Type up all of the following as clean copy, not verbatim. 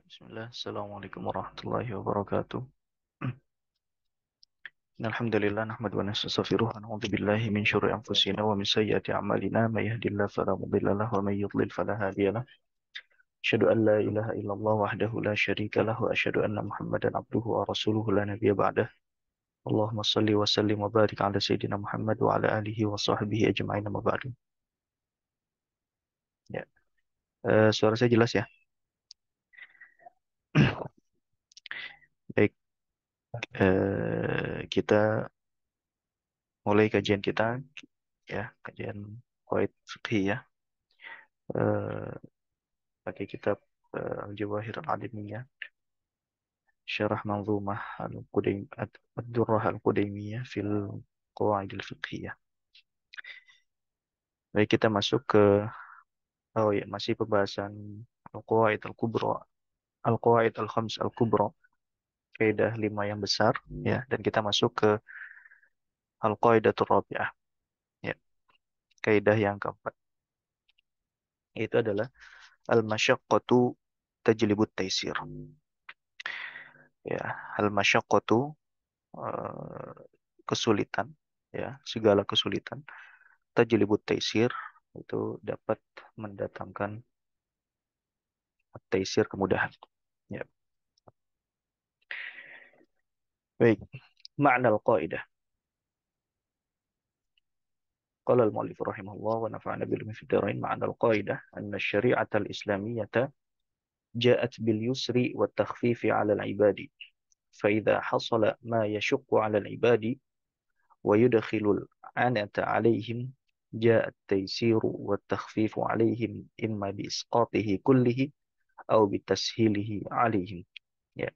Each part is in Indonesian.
Bismillah. Assalamualaikum warahmatullahi wabarakatuh. Alhamdulillah nahmadu wa nastaghfiruh wa na'udzu billahi min syururi anfusina wa min sayyiati a'malina may yahdihillahu fala mudilla lahu wa may yudlil fala hadiya lahu. Asyhadu an la ilaha illallah wahdahu la syarika lahu wa asyhadu anna Muhammadan abduhu wa rasuluhu la nabiyya ba'dah. Allahumma shalli wa sallim wa barik ala sayyidina Muhammad wa ala alihi wa sahbihi ajma'in amma ba'du. Ya. Suara saya jelas ya? Baik, kita mulai kajian kita ya, kajian qawaid fiqhi ya. Eh, pakai kitab Al-Jawahir Al-Adimiyah, Syarah Manzumah Ad-Durrah Al-Qudaymiyah fil Qawaid Al-Fiqhiyah. Baik, kita masuk ke masih pembahasan Al-Qawaid Al-Kubra, Al-Qawaid Al-Khams Al-Kubra, kaidah 5 yang besar ya, dan kita masuk ke Al-Qaidatul Rabi'ah ya, kaidah yang keempat. Itu adalah Al-Masyaqqatu Tajlibut Taisir. Ya, Al-Masyaqqatu eh, kesulitan ya, segala kesulitan, tajlibut taisir itu dapat mendatangkan taisir, kemudahan ya. Baik, makna al-qaidah, qala al-muallif rahimahullah wa nafa'ana bil ilmi fid dharain. Makna al-qaidah anna syari'at al-islamiyyah ja'at bil yusri wa takhfifi 'ala al-ibadi fa idza hasala ma yashqu 'ala al-ibadi wa yudkhilu al-'anata 'alayhim جاء التيسير والتخفيف عليهم إما بإسقاطه كله أو بتسهيله عليهم. Ya,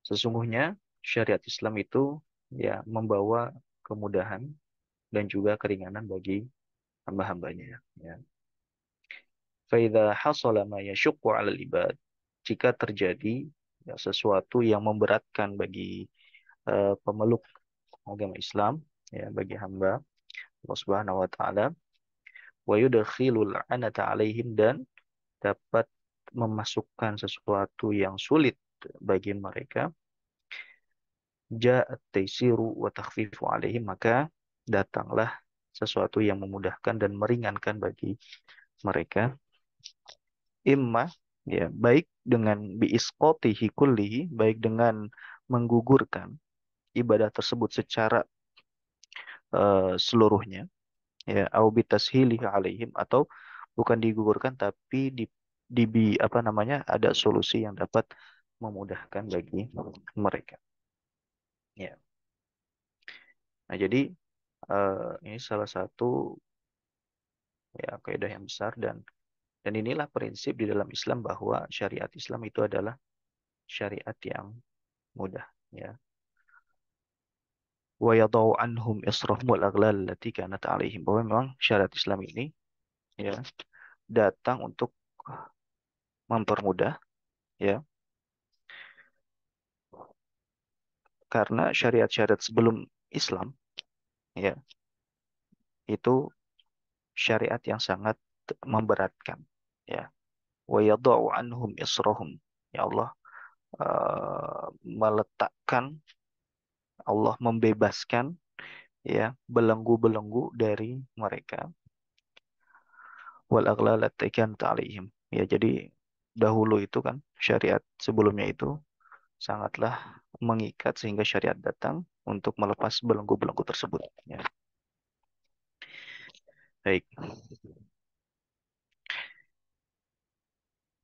sesungguhnya syariat Islam itu ya membawa kemudahan dan juga keringanan bagi hamba-hambanya. Ya. فَإِذَا حَصَلَ مَا يَشُقُّ عَلَى الْعِبَادِ, jika terjadi ya, sesuatu yang memberatkan bagi pemeluk agama Islam, ya, bagi hamba Allah Subhanahu wa taala, wa yudkhilul anata 'alaihim, dan dapat memasukkan sesuatu yang sulit bagi mereka, ja'at taisiru wa takhfifu 'alaihim, maka datanglah sesuatu yang memudahkan dan meringankan bagi mereka, imma ya, baik dengan biisqatihi kullihi, baik dengan menggugurkan ibadah tersebut secara seluruhnya, ya, au bitashilihi 'alaihim, atau bukan digugurkan tapi apa namanya, ada solusi yang dapat memudahkan bagi mereka, ya. Nah, jadi ini salah satu ya kaidah yang besar, dan inilah prinsip di dalam Islam bahwa syariat Islam itu adalah syariat yang mudah ya. Wa yadau anhum israhum wal aghlal allati kanat alaihim, bahwa memang syariat Islam ini ya datang untuk mempermudah ya, karena syariat-syariat sebelum Islam ya itu syariat yang sangat memberatkan ya. Wa yadau anhum israhum, ya Allah meletakkan, Allah membebaskan ya belenggu-belenggu dari mereka, wal aghlal allati kanat alaihim, ya. Jadi dahulu itu kan syariat sebelumnya itu sangatlah mengikat, sehingga syariat datang untuk melepas belenggu-belenggu tersebut ya. Baik,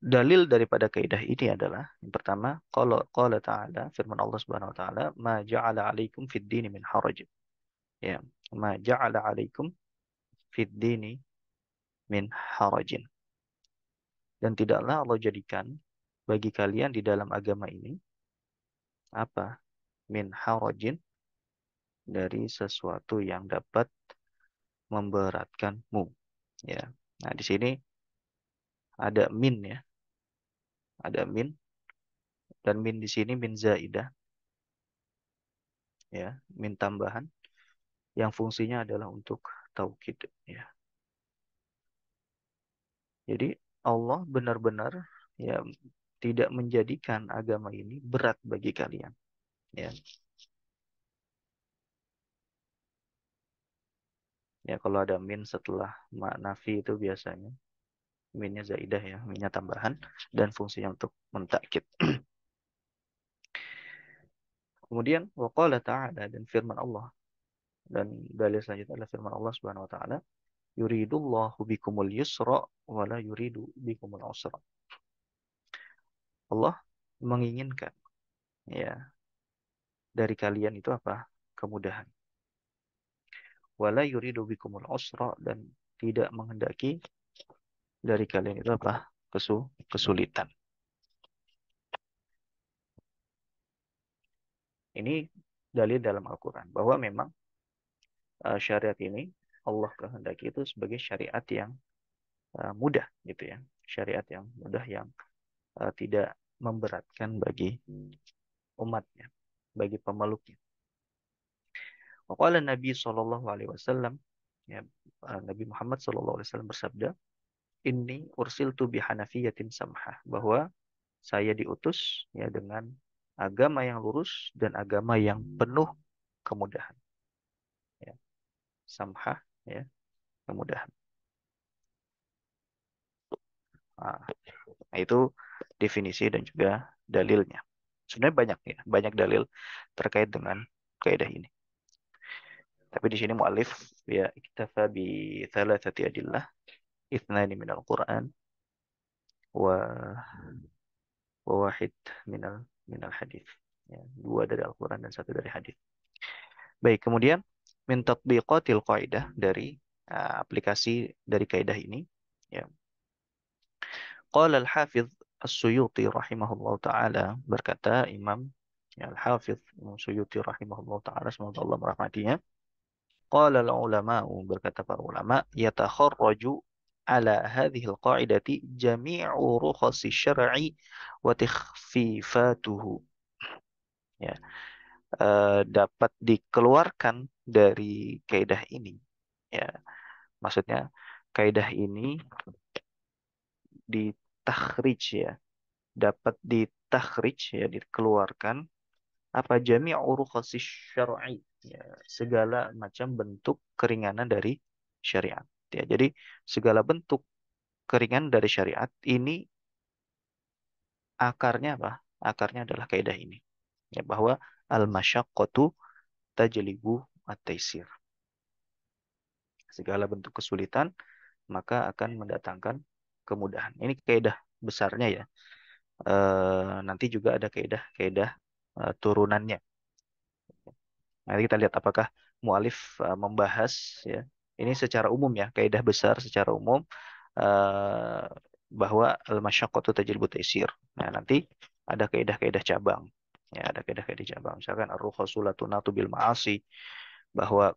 dalil daripada kaidah ini adalah yang pertama, kalau qala ta'ala, firman Allah Subhanahu wa taala, ma ja'ala 'alaikum fid dini min haraj, ya, ma ja'ala 'alaikum fid dini min harajin, dan tidaklah Allah jadikan bagi kalian di dalam agama ini apa, min harajin, dari sesuatu yang dapat memberatkanmu ya. Nah, di sini ada min ya, ada min, dan min di sini min zaidah ya, min tambahan yang fungsinya adalah untuk taukid ya. Jadi Allah benar-benar ya tidak menjadikan agama ini berat bagi kalian. Ya, ya kalau ada min setelah nafi itu biasanya minnya zaidah ya, minnya tambahan dan fungsinya untuk mentakkid. Kemudian waqala ta'ala dan firman Allah dan dalil selanjutnya adalah firman Allah Subhanahu wa taala, yuridullahu bikumul yusra wa la yuridu bikumul usra. Allah menginginkan ya dari kalian itu apa? Kemudahan. Wala yuridu bikumul usra dan tidak menghendaki dari kalian itu apa? Kesulitan. Ini dalil dalam Al-Qur'an bahwa memang syariat ini Allah kehendaki itu sebagai syariat yang mudah gitu ya. Syariat yang mudah yang tidak memberatkan bagi umatnya, bagi pemeluknya. Waqala Nabi sallallahu alaihi wasallam, ya, Nabi Muhammad sallallahu alaihi wasallam bersabda, "Inni ursiltu bihanafiyatin samhah," bahwa saya diutus ya dengan agama yang lurus dan agama yang penuh kemudahan. Ya, samhah ya, kemudahan. Nah, itu definisi dan juga dalilnya. Sebenarnya banyak ya, banyak dalil terkait dengan kaidah ini. Tapi di sini mu'alif ya iktafa bi thalathati adillah, ithnani minal Qur'an wa wahid minal hadis. Ya, dua dari Al-Quran dan satu dari hadis. Baik, kemudian min tatbiqatil qaidah dari aplikasi dari kaidah ini. Ya. Qala al-Hafidh As-Suyuti rahimahullah ta'ala, berkata Imam ya, Al-Hafidh Imam Suyuti rahimahullah ta'ala, semoga Allah merahmatinya. Qala al-ulama'u, berkata para ulama, yatakharraju ala hadhihi al-qa'idati jami'u rukhasi syar'i wa takhfifatuhu. Ya, dapat dikeluarkan dari kaidah ini. Ya, maksudnya kaidah ini ditakhrij ya, dapat ditakhrij ya, dikeluarkan apa jami'u rukhasi syar'i, ya, segala macam bentuk keringanan dari syariat. Ya, jadi segala bentuk keringanan dari syariat ini akarnya apa? Akarnya adalah kaidah ini. Ya, bahwa al-masyaqqatu tajlibu at-taisir. Segala bentuk kesulitan maka akan mendatangkan kemudahan. Ini kaidah besarnya ya. Nanti juga ada kaidah-kaidah turunannya. Nanti kita lihat apakah mualif membahas ya. Ini secara umum ya, kaidah besar secara umum eh, bahwa al-masyaqqatu tajlibu taisir. Nah, nanti ada kaidah-kaidah cabang. Ya, ada kaidah-kaidah cabang. Misalkan ar-rukhsu la tunatu bil ma'asi, bahwa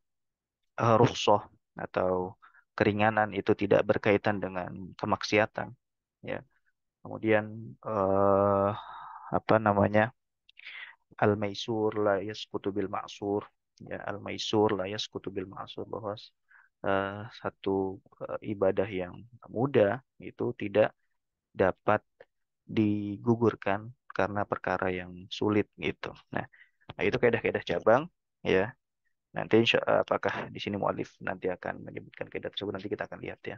rukhsah atau keringanan itu tidak berkaitan dengan kemaksiatan. Ya, kemudian eh, apa namanya, al-maisur la yasqutu bil ma'sur. Ya, al-maisur la yasqutu bil ma'sur, bahwa satu ibadah yang mudah itu tidak dapat digugurkan karena perkara yang sulit gitu. Nah, itu kaidah-kaidah cabang ya. Nanti apakah di sini mualif nanti akan menyebutkan kaidah tersebut, nanti kita akan lihat ya.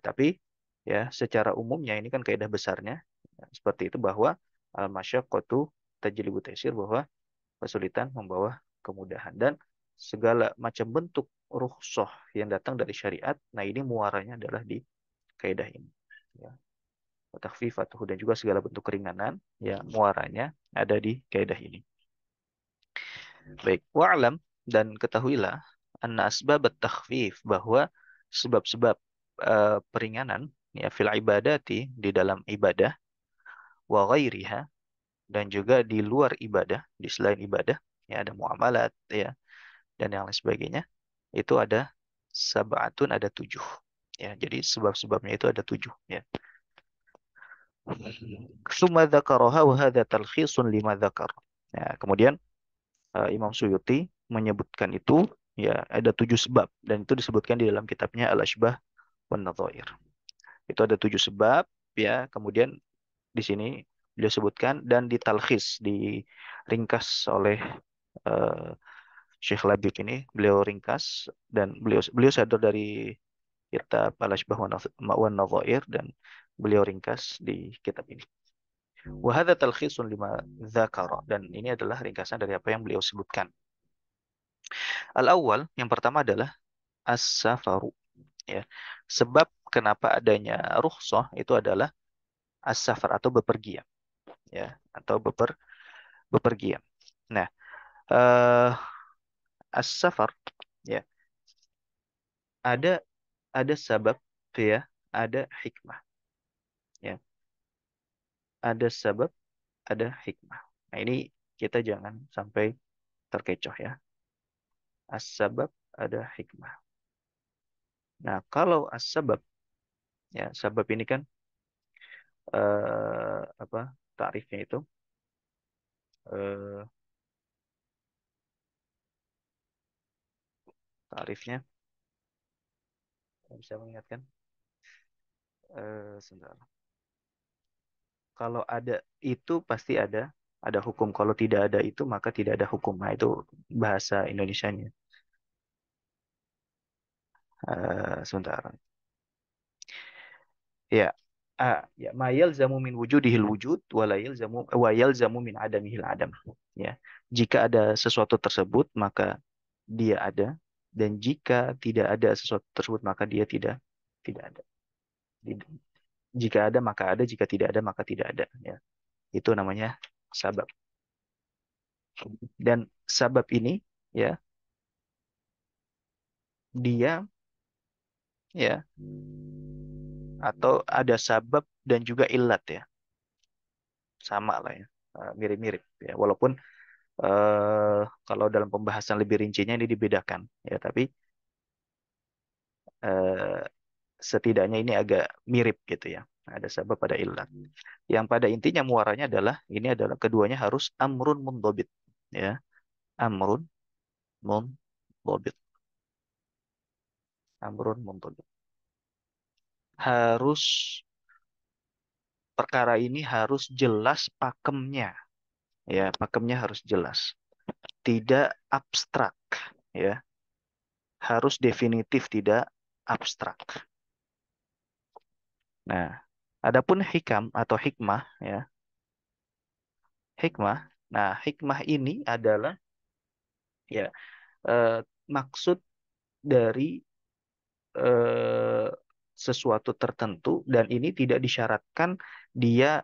Tapi ya secara umumnya ini kan kaidah besarnya seperti itu, bahwa al-masyaqqatu tajlibu taisir, bahwa kesulitan membawa kemudahan, dan segala macam bentuk rukhsah yang datang dari syariat, nah ini muaranya adalah di kaidah ini. Ya. Takhfifatuhu, dan juga segala bentuk keringanan yang muaranya ada di kaidah ini. Baik, wa'lam, dan ketahuilah anna asbab at-takhfif, bahwa sebab-sebab peringanan ya fil ibadati, di dalam ibadah, wa ghairiha, dan juga di luar ibadah, di selain ibadah, ya ada muamalat ya dan yang lain sebagainya, itu ada sab'atun, ada 7. Ya, jadi sebab-sebabnya itu ada 7 ya. Summa dzakaraha wa hadza talkhisun lima dzakar. Ya, kemudian Imam Suyuti menyebutkan itu ya ada 7 sebab, dan itu disebutkan di dalam kitabnya Al-Ashbah wan Nadhair. Itu ada 7 sebab ya. Kemudian di sini beliau sebutkan dan ditalkhis, diringkas oleh eh, Syekh Labib ini, beliau ringkas dan beliau beliau sadar dari kitab Al-Ashbah wan Nadhair dan beliau ringkas di kitab ini. Wa hadza talkhisun lima dzakara, dan ini adalah ringkasan dari apa yang beliau sebutkan. Al-awwal, yang pertama adalah as-safaru, ya. Sebab kenapa adanya rukhsah itu adalah as-safar atau bepergian, ya, atau bepergian. Nah, eh as-safar, ya, ada ada sabab, ya, ada hikmah, ya. Ada sabab, ada hikmah. Nah, ini kita jangan sampai terkecoh, ya. As-sabab, ada hikmah. Nah, kalau as-sabab, ya, sabab ini kan apa tarifnya itu? eh Tarifnya bisa mengingatkan? Sebentar. Kalau ada itu pasti ada hukum. Kalau tidak ada itu maka tidak ada hukum. Nah, itu bahasa Indonesianya. Sebentar. Ya. Ya, ma yalzamu min wujudihil wujud wa yalzamu min adamihil adam. Ya. Jika ada sesuatu tersebut maka dia ada, dan jika tidak ada sesuatu tersebut maka dia tidak ada. Jika ada maka ada, jika tidak ada maka tidak ada, ya. Itu namanya sabab. Dan sabab ini, ya, dia, ya, atau ada sabab dan juga ilat, ya, sama lah, ya. Mirip-mirip, ya, walaupun kalau dalam pembahasan lebih rincinya ini dibedakan, ya, tapi eh, setidaknya ini agak mirip gitu, ya, ada sabab, ada ilat, yang pada intinya muaranya adalah ini adalah keduanya harus amrun mundhabit, ya, amrun mundhabit, amrun mundhabit, harus, perkara ini harus jelas pakemnya, ya, pakemnya harus jelas, tidak abstrak, ya, harus definitif, tidak abstrak. Nah, adapun hikam atau hikmah, ya, hikmah. Nah, hikmah ini adalah, ya, eh, maksud dari eh, sesuatu tertentu, dan ini tidak disyaratkan dia,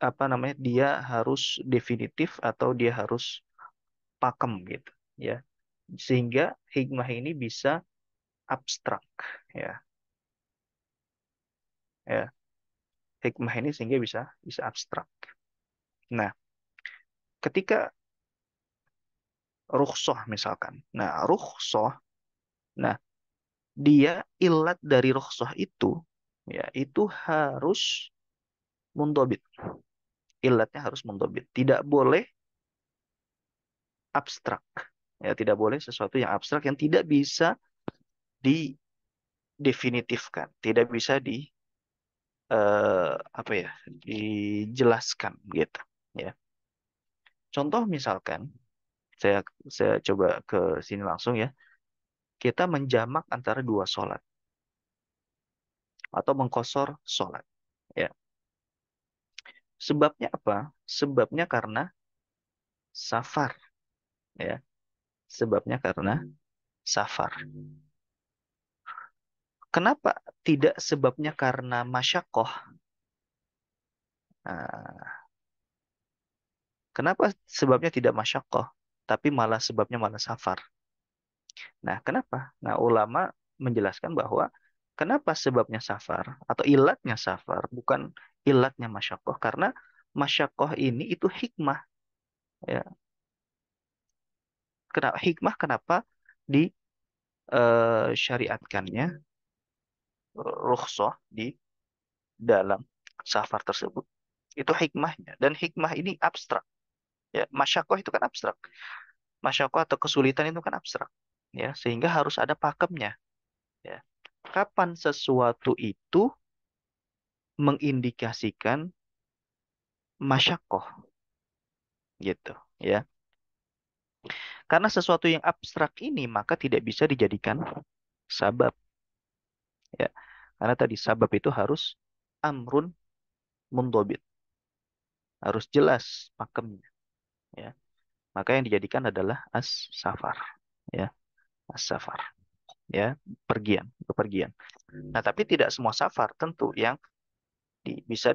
apa namanya, dia harus definitif atau dia harus pakem gitu, ya, sehingga hikmah ini bisa abstrak, ya, ya, hikmah ini sehingga bisa bisa abstrak. Nah, ketika rukhsah misalkan, nah, rukhsah, nah, dia ilat dari rukhsah itu, ya, itu harus mundhabit, ilatnya harus mundhabit, tidak boleh abstrak, ya, tidak boleh sesuatu yang abstrak yang tidak bisa didefinitifkan, tidak bisa apa ya, dijelaskan gitu, ya. Contoh misalkan, saya saya coba ke sini langsung, ya. Kita menjamak antara dua sholat atau mengkosor sholat, ya. Sebabnya apa? Sebabnya karena safar, ya. Sebabnya karena safar. Kenapa tidak sebabnya karena masyakoh? Nah, kenapa sebabnya tidak masyakoh, tapi malah sebabnya malah safar? Nah, kenapa? Nah, ulama menjelaskan bahwa kenapa sebabnya safar atau ilatnya safar, bukan ilatnya masyakoh, karena masyakoh ini itu hikmah, ya. Kenapa hikmah, kenapa di syariatkannya rukhsah di dalam safar tersebut, itu hikmahnya, dan hikmah ini abstrak, ya. Masyakoh itu kan abstrak, masyakoh atau kesulitan itu kan abstrak, ya, sehingga harus ada pakemnya, ya. Kapan sesuatu itu mengindikasikan masyakoh gitu ya. Karena sesuatu yang abstrak ini maka tidak bisa dijadikan sabab ya. Karena tadi sabab itu harus amrun mundobit, harus jelas pakemnya ya. Maka yang dijadikan adalah as-safar ya, as-safar ya, bepergian. Nah, tapi tidak semua safar tentu yang bisa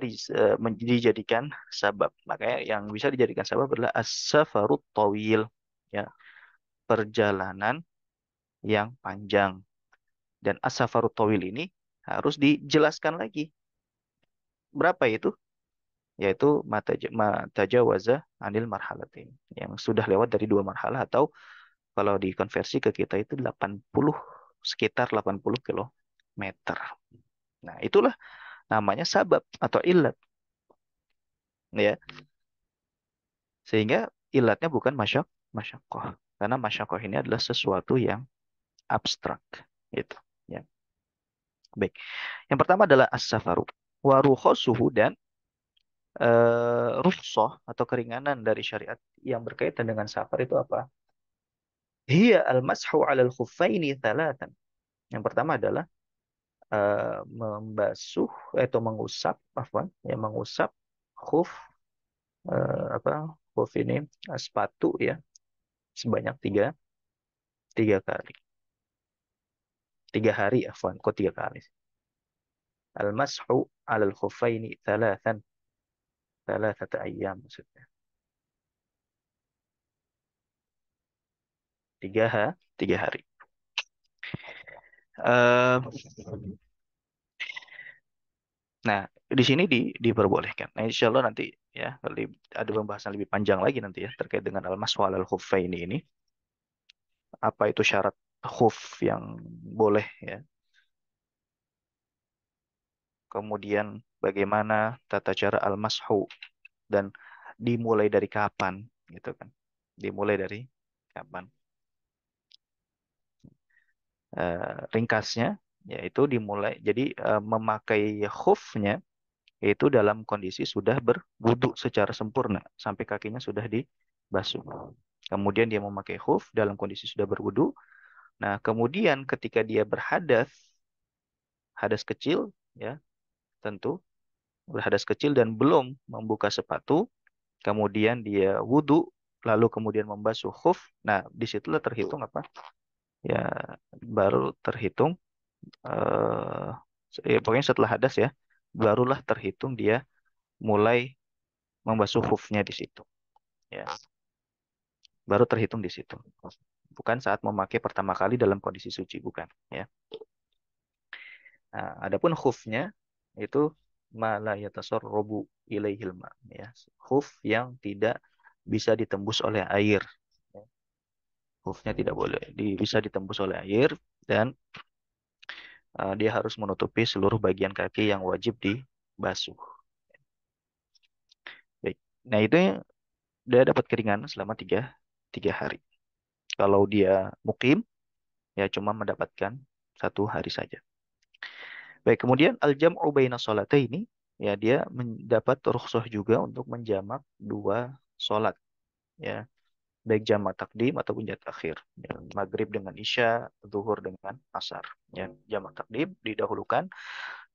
dijadikan sabab. Makanya yang bisa dijadikan sabab adalah as-safarut tawil ya, perjalanan yang panjang. Dan as-safarut tawil ini harus dijelaskan lagi. Berapa itu? Yaitu matajawaza anil marhalatin. Yang sudah lewat dari dua marhalah atau kalau dikonversi ke kita itu 80, sekitar 80 kilometer. Nah, itulah namanya sabab atau ilat ya. Sehingga ilatnya bukan masyakoh. Karena masyakoh ini adalah sesuatu yang abstrak gitu ya. Baik. Yang pertama adalah as-safaru. Wa rukhsasuhu dan rukhsah atau keringanan dari syariat yang berkaitan dengan safar itu apa? Hiya al-mashu 'ala al-khuffaini thalatan. Yang pertama adalah membasuh atau mengusap ya mengusap khuf apa khuf ini sepatu ya sebanyak tiga kali. 3 hari kok 3 kali? Al-mashu 'ala al-khuffaini thalathan, thalathata ayyam maksudnya. 3 hari. Eh, nah, di sini diperbolehkan. Nah, insya Allah nanti ya ada pembahasan lebih panjang lagi nanti ya terkait dengan al-mashu 'ala al-khuffaini ini. Apa itu syarat khuf yang boleh ya. Kemudian bagaimana tata cara al-mashu dan dimulai dari kapan gitu kan. Dimulai dari kapan? Ringkasnya yaitu dimulai jadi memakai khufnya itu dalam kondisi sudah berwudu secara sempurna sampai kakinya sudah dibasuh. Kemudian dia memakai khuf dalam kondisi sudah berwudu. Nah, kemudian ketika dia berhadas, hadas kecil ya, tentu berhadas kecil dan belum membuka sepatu, kemudian dia wudu, lalu kemudian membasuh khuf. Nah, disitulah terhitung apa? Ya, baru terhitung pokoknya setelah hadas ya, barulah terhitung dia mulai membasuh khufnya di situ. Ya, baru terhitung di situ. Bukan saat memakai pertama kali dalam kondisi suci, bukan. Ya. Nah, adapun khufnya itu mala yatasarrabu ilaihil ma, ya. Khuf yang tidak bisa ditembus oleh air. Ya. Khufnya tidak boleh bisa ditembus oleh air dan dia harus menutupi seluruh bagian kaki yang wajib dibasuh. Baik. Nah, itu dia dapat keringanan selama tiga hari. Kalau dia mukim, ya cuma mendapatkan 1 hari saja. Baik, kemudian al-jam'u baina ini, ya dia mendapat rukhsah juga untuk menjamak dua solat, ya. Baik jamak takdim ataupun jamak takhir. Ya, maghrib dengan isya, zuhur dengan asar. Ya, jamak takdim didahulukan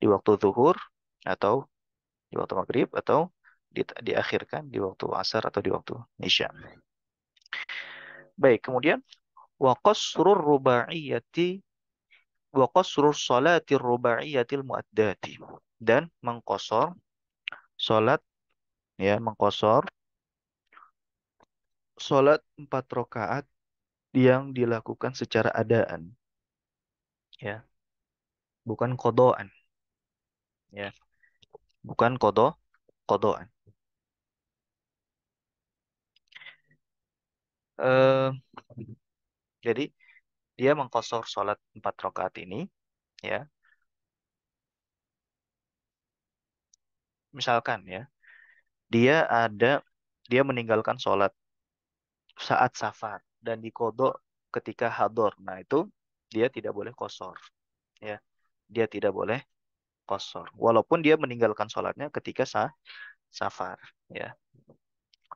di waktu zuhur atau di waktu maghrib atau diakhirkan di waktu asar atau di waktu isya. Baik, kemudian wa qasrur rubaiyati wa qasrur salatir rubaiyatil muaddati dan mengkosor salat ya mengkosor salat 4 rakaat yang dilakukan secara adaan ya bukan kodoan ya bukan kodoan. eh jadi dia mengkosor salat 4 rakaat ini ya misalkan ya dia ada dia meninggalkan salat saat safar dan dikodok ketika hador. Nah, itu dia tidak boleh kosor. Ya, dia tidak boleh qasar. Walaupun dia meninggalkan sholatnya ketika safar. Ya,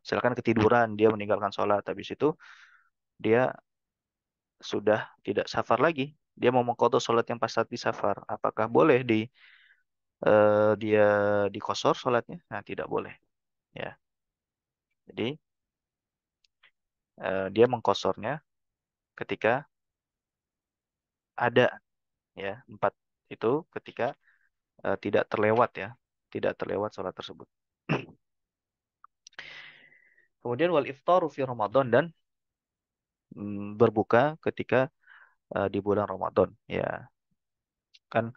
silakan ketiduran, dia meninggalkan sholat. Habis itu dia sudah tidak safar lagi. Dia mau mengqadha sholat yang pas saat di safar. Apakah boleh dia dikosor sholatnya? Nah, tidak boleh. Ya, jadi dia mengkosornya ketika ada, ya, empat itu ketika tidak terlewat, ya, tidak terlewat sholat tersebut. Kemudian wal iftaru fi Ramadan, dan berbuka ketika di bulan Ramadan. Ya, kan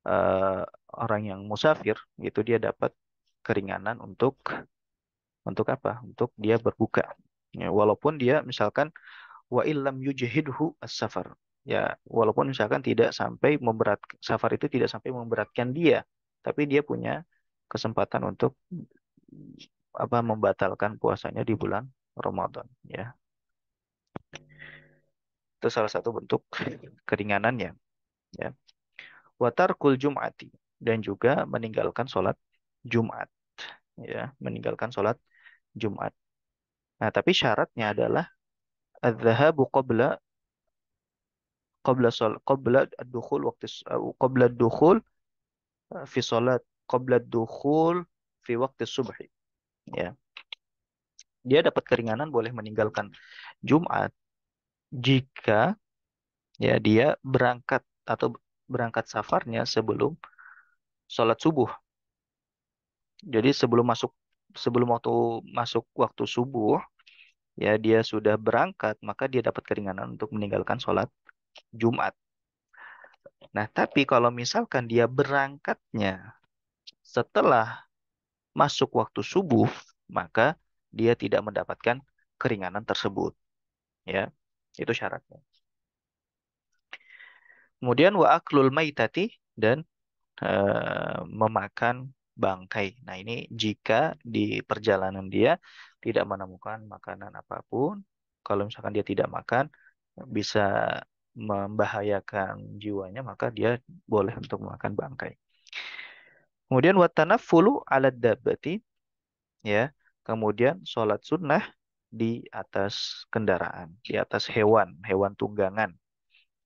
eh, orang yang musafir itu dia dapat keringanan untuk apa? Untuk dia berbuka. Ya, walaupun dia misalkan wa illam yujhidhu as-safar. Ya, walaupun misalkan tidak sampai memberat, safar itu tidak sampai memberatkan dia, tapi dia punya kesempatan untuk apa, membatalkan puasanya di bulan Ramadan, ya. Itu salah satu bentuk keringanannya, ya. Wa tarkul jum'ati, dan juga meninggalkan sholat Jumat, ya, meninggalkan sholat Jumat. Nah, tapi syaratnya adalah adz-dzahabu qabla ad-dukhul qabla ad-dukhul fi salat qabla ad-dukhul fi waqti subhi, ya. Dia dapat keringanan boleh meninggalkan Jumat jika, ya, dia berangkat atau berangkat safarnya sebelum sholat subuh. Jadi sebelum waktu masuk waktu subuh, ya, dia sudah berangkat, maka dia dapat keringanan untuk meninggalkan sholat Jumat. Nah, tapi kalau misalkan dia berangkatnya setelah masuk waktu subuh, maka dia tidak mendapatkan keringanan tersebut, ya. Itu syaratnya. Kemudian wa aklul maitati, dan memakan bangkai. Nah, ini jika di perjalanan dia tidak menemukan makanan apapun. Kalau misalkan dia tidak makan, bisa membahayakan jiwanya, maka dia boleh untuk makan bangkai. Kemudian watanafulu ala dabbati, ya. Kemudian sholat sunnah di atas kendaraan, di atas hewan, hewan tunggangan,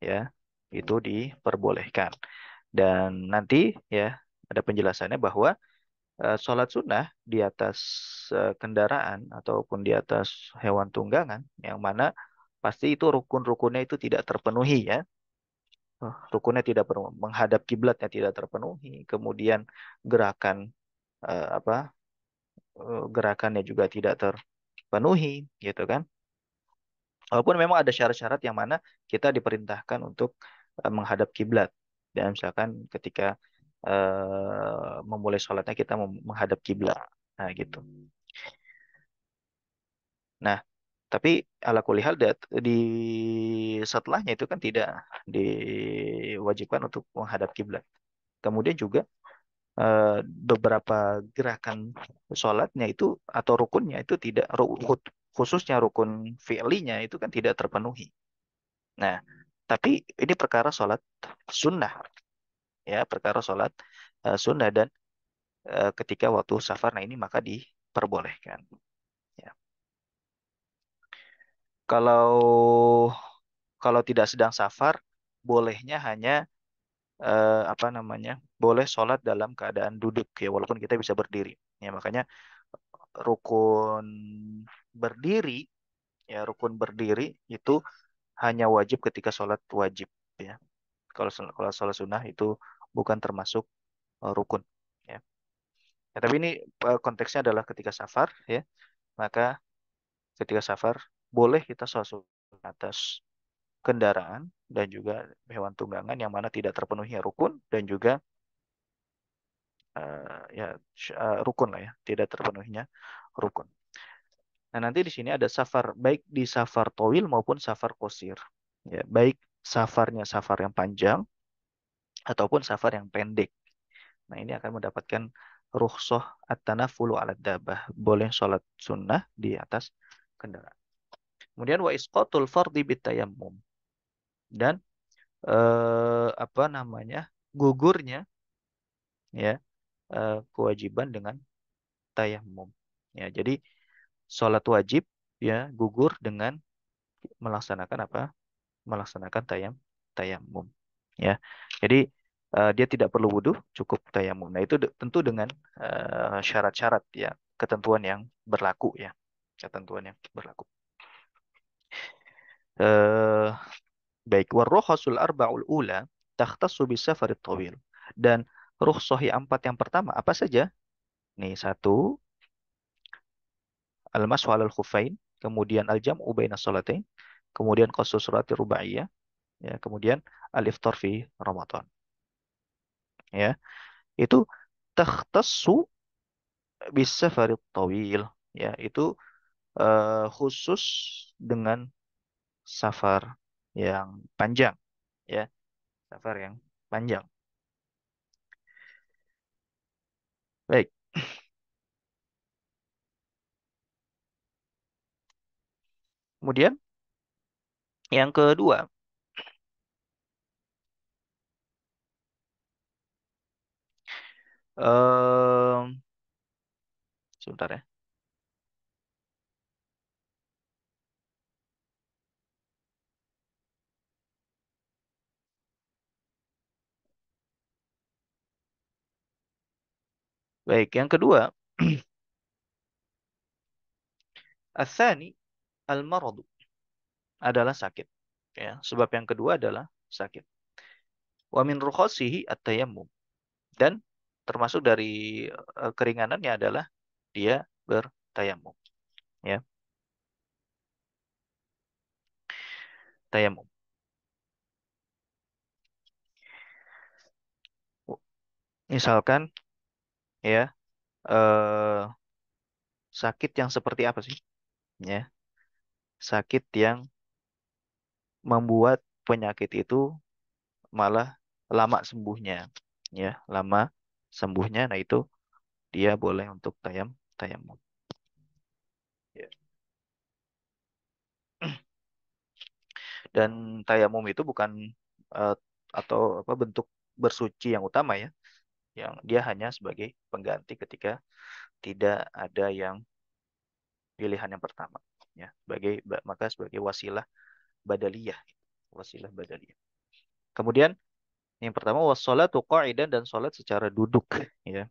ya. Itu diperbolehkan. Dan nanti, ya, ada penjelasannya bahwa sholat sunnah di atas kendaraan ataupun di atas hewan tunggangan, yang mana pasti itu rukun-rukunnya itu tidak terpenuhi, ya. Rukunnya tidak menghadap kiblatnya tidak terpenuhi. Kemudian gerakan apa, gerakannya juga tidak terpenuhi, gitu kan. Walaupun memang ada syarat-syarat yang mana kita diperintahkan untuk menghadap kiblat. Dan misalkan ketika memulai sholatnya kita menghadap kiblat. Nah, gitu. Nah, tapi ala kulihal di setelahnya itu kan tidak diwajibkan untuk menghadap kiblat. Kemudian juga beberapa gerakan sholatnya itu atau rukunnya itu tidak khususnya rukun fi'linya itu kan tidak terpenuhi. Nah, tapi ini perkara sholat sunnah, ya, perkara sholat sunnah, dan ketika waktu safar, nah ini maka diperbolehkan. Ya. Kalau kalau tidak sedang safar, bolehnya hanya apa namanya, boleh sholat dalam keadaan duduk, ya, walaupun kita bisa berdiri. Ya, makanya rukun berdiri, ya, rukun berdiri itu hanya wajib ketika sholat wajib, ya. Kalau sholat sunnah itu bukan termasuk rukun, ya. Ya, tapi ini konteksnya adalah ketika safar, ya. Maka ketika safar boleh kita sholat sunnah atas kendaraan dan juga hewan tunggangan yang mana tidak terpenuhi rukun, dan juga ya, rukun lah, ya, tidak terpenuhinya rukun. Nah, nanti di sini ada safar, baik di safar towil maupun safar qosir. Ya, baik safarnya safar yang panjang ataupun safar yang pendek. Nah, ini akan mendapatkan rukhsah at-tanafulu ala dabah. Boleh sholat sunnah di atas kendaraan. Kemudian wa isqatul fardi bitayammum. Dan apa namanya, gugurnya ya kewajiban dengan tayamum. Ya, jadi sholat wajib ya gugur dengan melaksanakan apa? Melaksanakan tayamum. Ya, jadi dia tidak perlu wudhu, cukup tayamum. Nah itu tentu dengan syarat-syarat ya, ketentuan yang berlaku ya, ketentuan yang berlaku. Eh, baik, warrohasul arba'ul ula takhtassu bisafarit tawil. Dan rukhsah yang empat yang pertama apa saja? Nih satu, al-mashu alal khufain, kemudian al-jam'u baina shalatain, kemudian qasus surati rubaiyah, ya, kemudian al-iftar fi Ramadan. Ya, itu takhtassu bisafarit tawil. Ya, itu khusus dengan safar yang panjang, ya, safar yang panjang. Baik, kemudian yang kedua, em, sebentar ya. Baik, yang kedua, asani al-maradu adalah sakit. Ya, sebab yang kedua adalah sakit. Wa min rukhasihi at-tayammum. Dan termasuk dari keringanannya adalah dia bertayamum. Ya, tayamum. Misalkan ya eh, sakit yang seperti apa sih? Ya, sakit yang membuat penyakit itu malah lama sembuhnya. Ya, lama sembuhnya. Nah, itu dia boleh untuk tayamum. Ya. Dan tayamum itu bukan eh, atau apa bentuk bersuci yang utama ya, yang dia hanya sebagai pengganti ketika tidak ada yang pilihan yang pertama. Ya, maka sebagai wasilah badaliyah, wasilah badaliyah. Kemudian yang pertama wassalatu qa'idan dan salat secara duduk ya.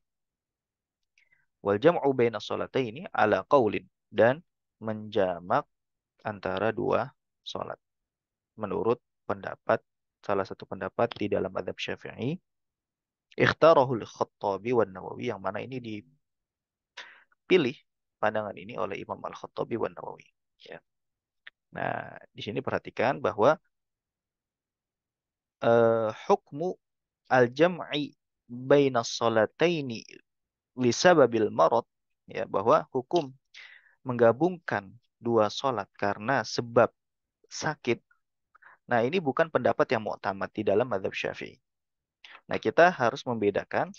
Wal jam'u baina sholataini ala qaulin dan menjamak antara dua salat. Menurut pendapat salah satu pendapat di dalam mazhab Syafi'i, ikhtarahul Khattabi wan Nawawi yang mana ini dipilih pandangan ini oleh Imam Al-Khattabi wan Nawawi. Ya. Nah, di sini perhatikan bahwa hukmu al-jam'i baina sholataini lisababil marad ya bahwa hukum menggabungkan dua sholat karena sebab sakit. Nah, ini bukan pendapat yang mu'tamad di dalam mazhab Syafi'i. Nah, kita harus membedakan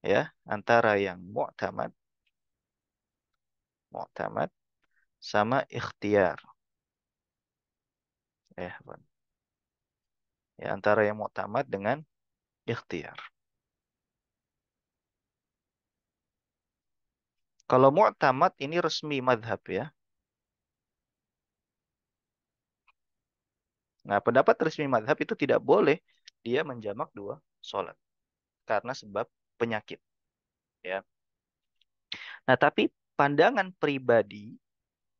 ya antara yang mu'tamad sama ikhtiar. Bun. Ya, antara yang mu'tamad dengan ikhtiar. Kalau mu'tamad ini resmi madhab ya. Nah, pendapat resmi madhab itu tidak boleh dia menjamak dua sholat karena sebab penyakit. Ya. Nah, tapi pandangan pribadi,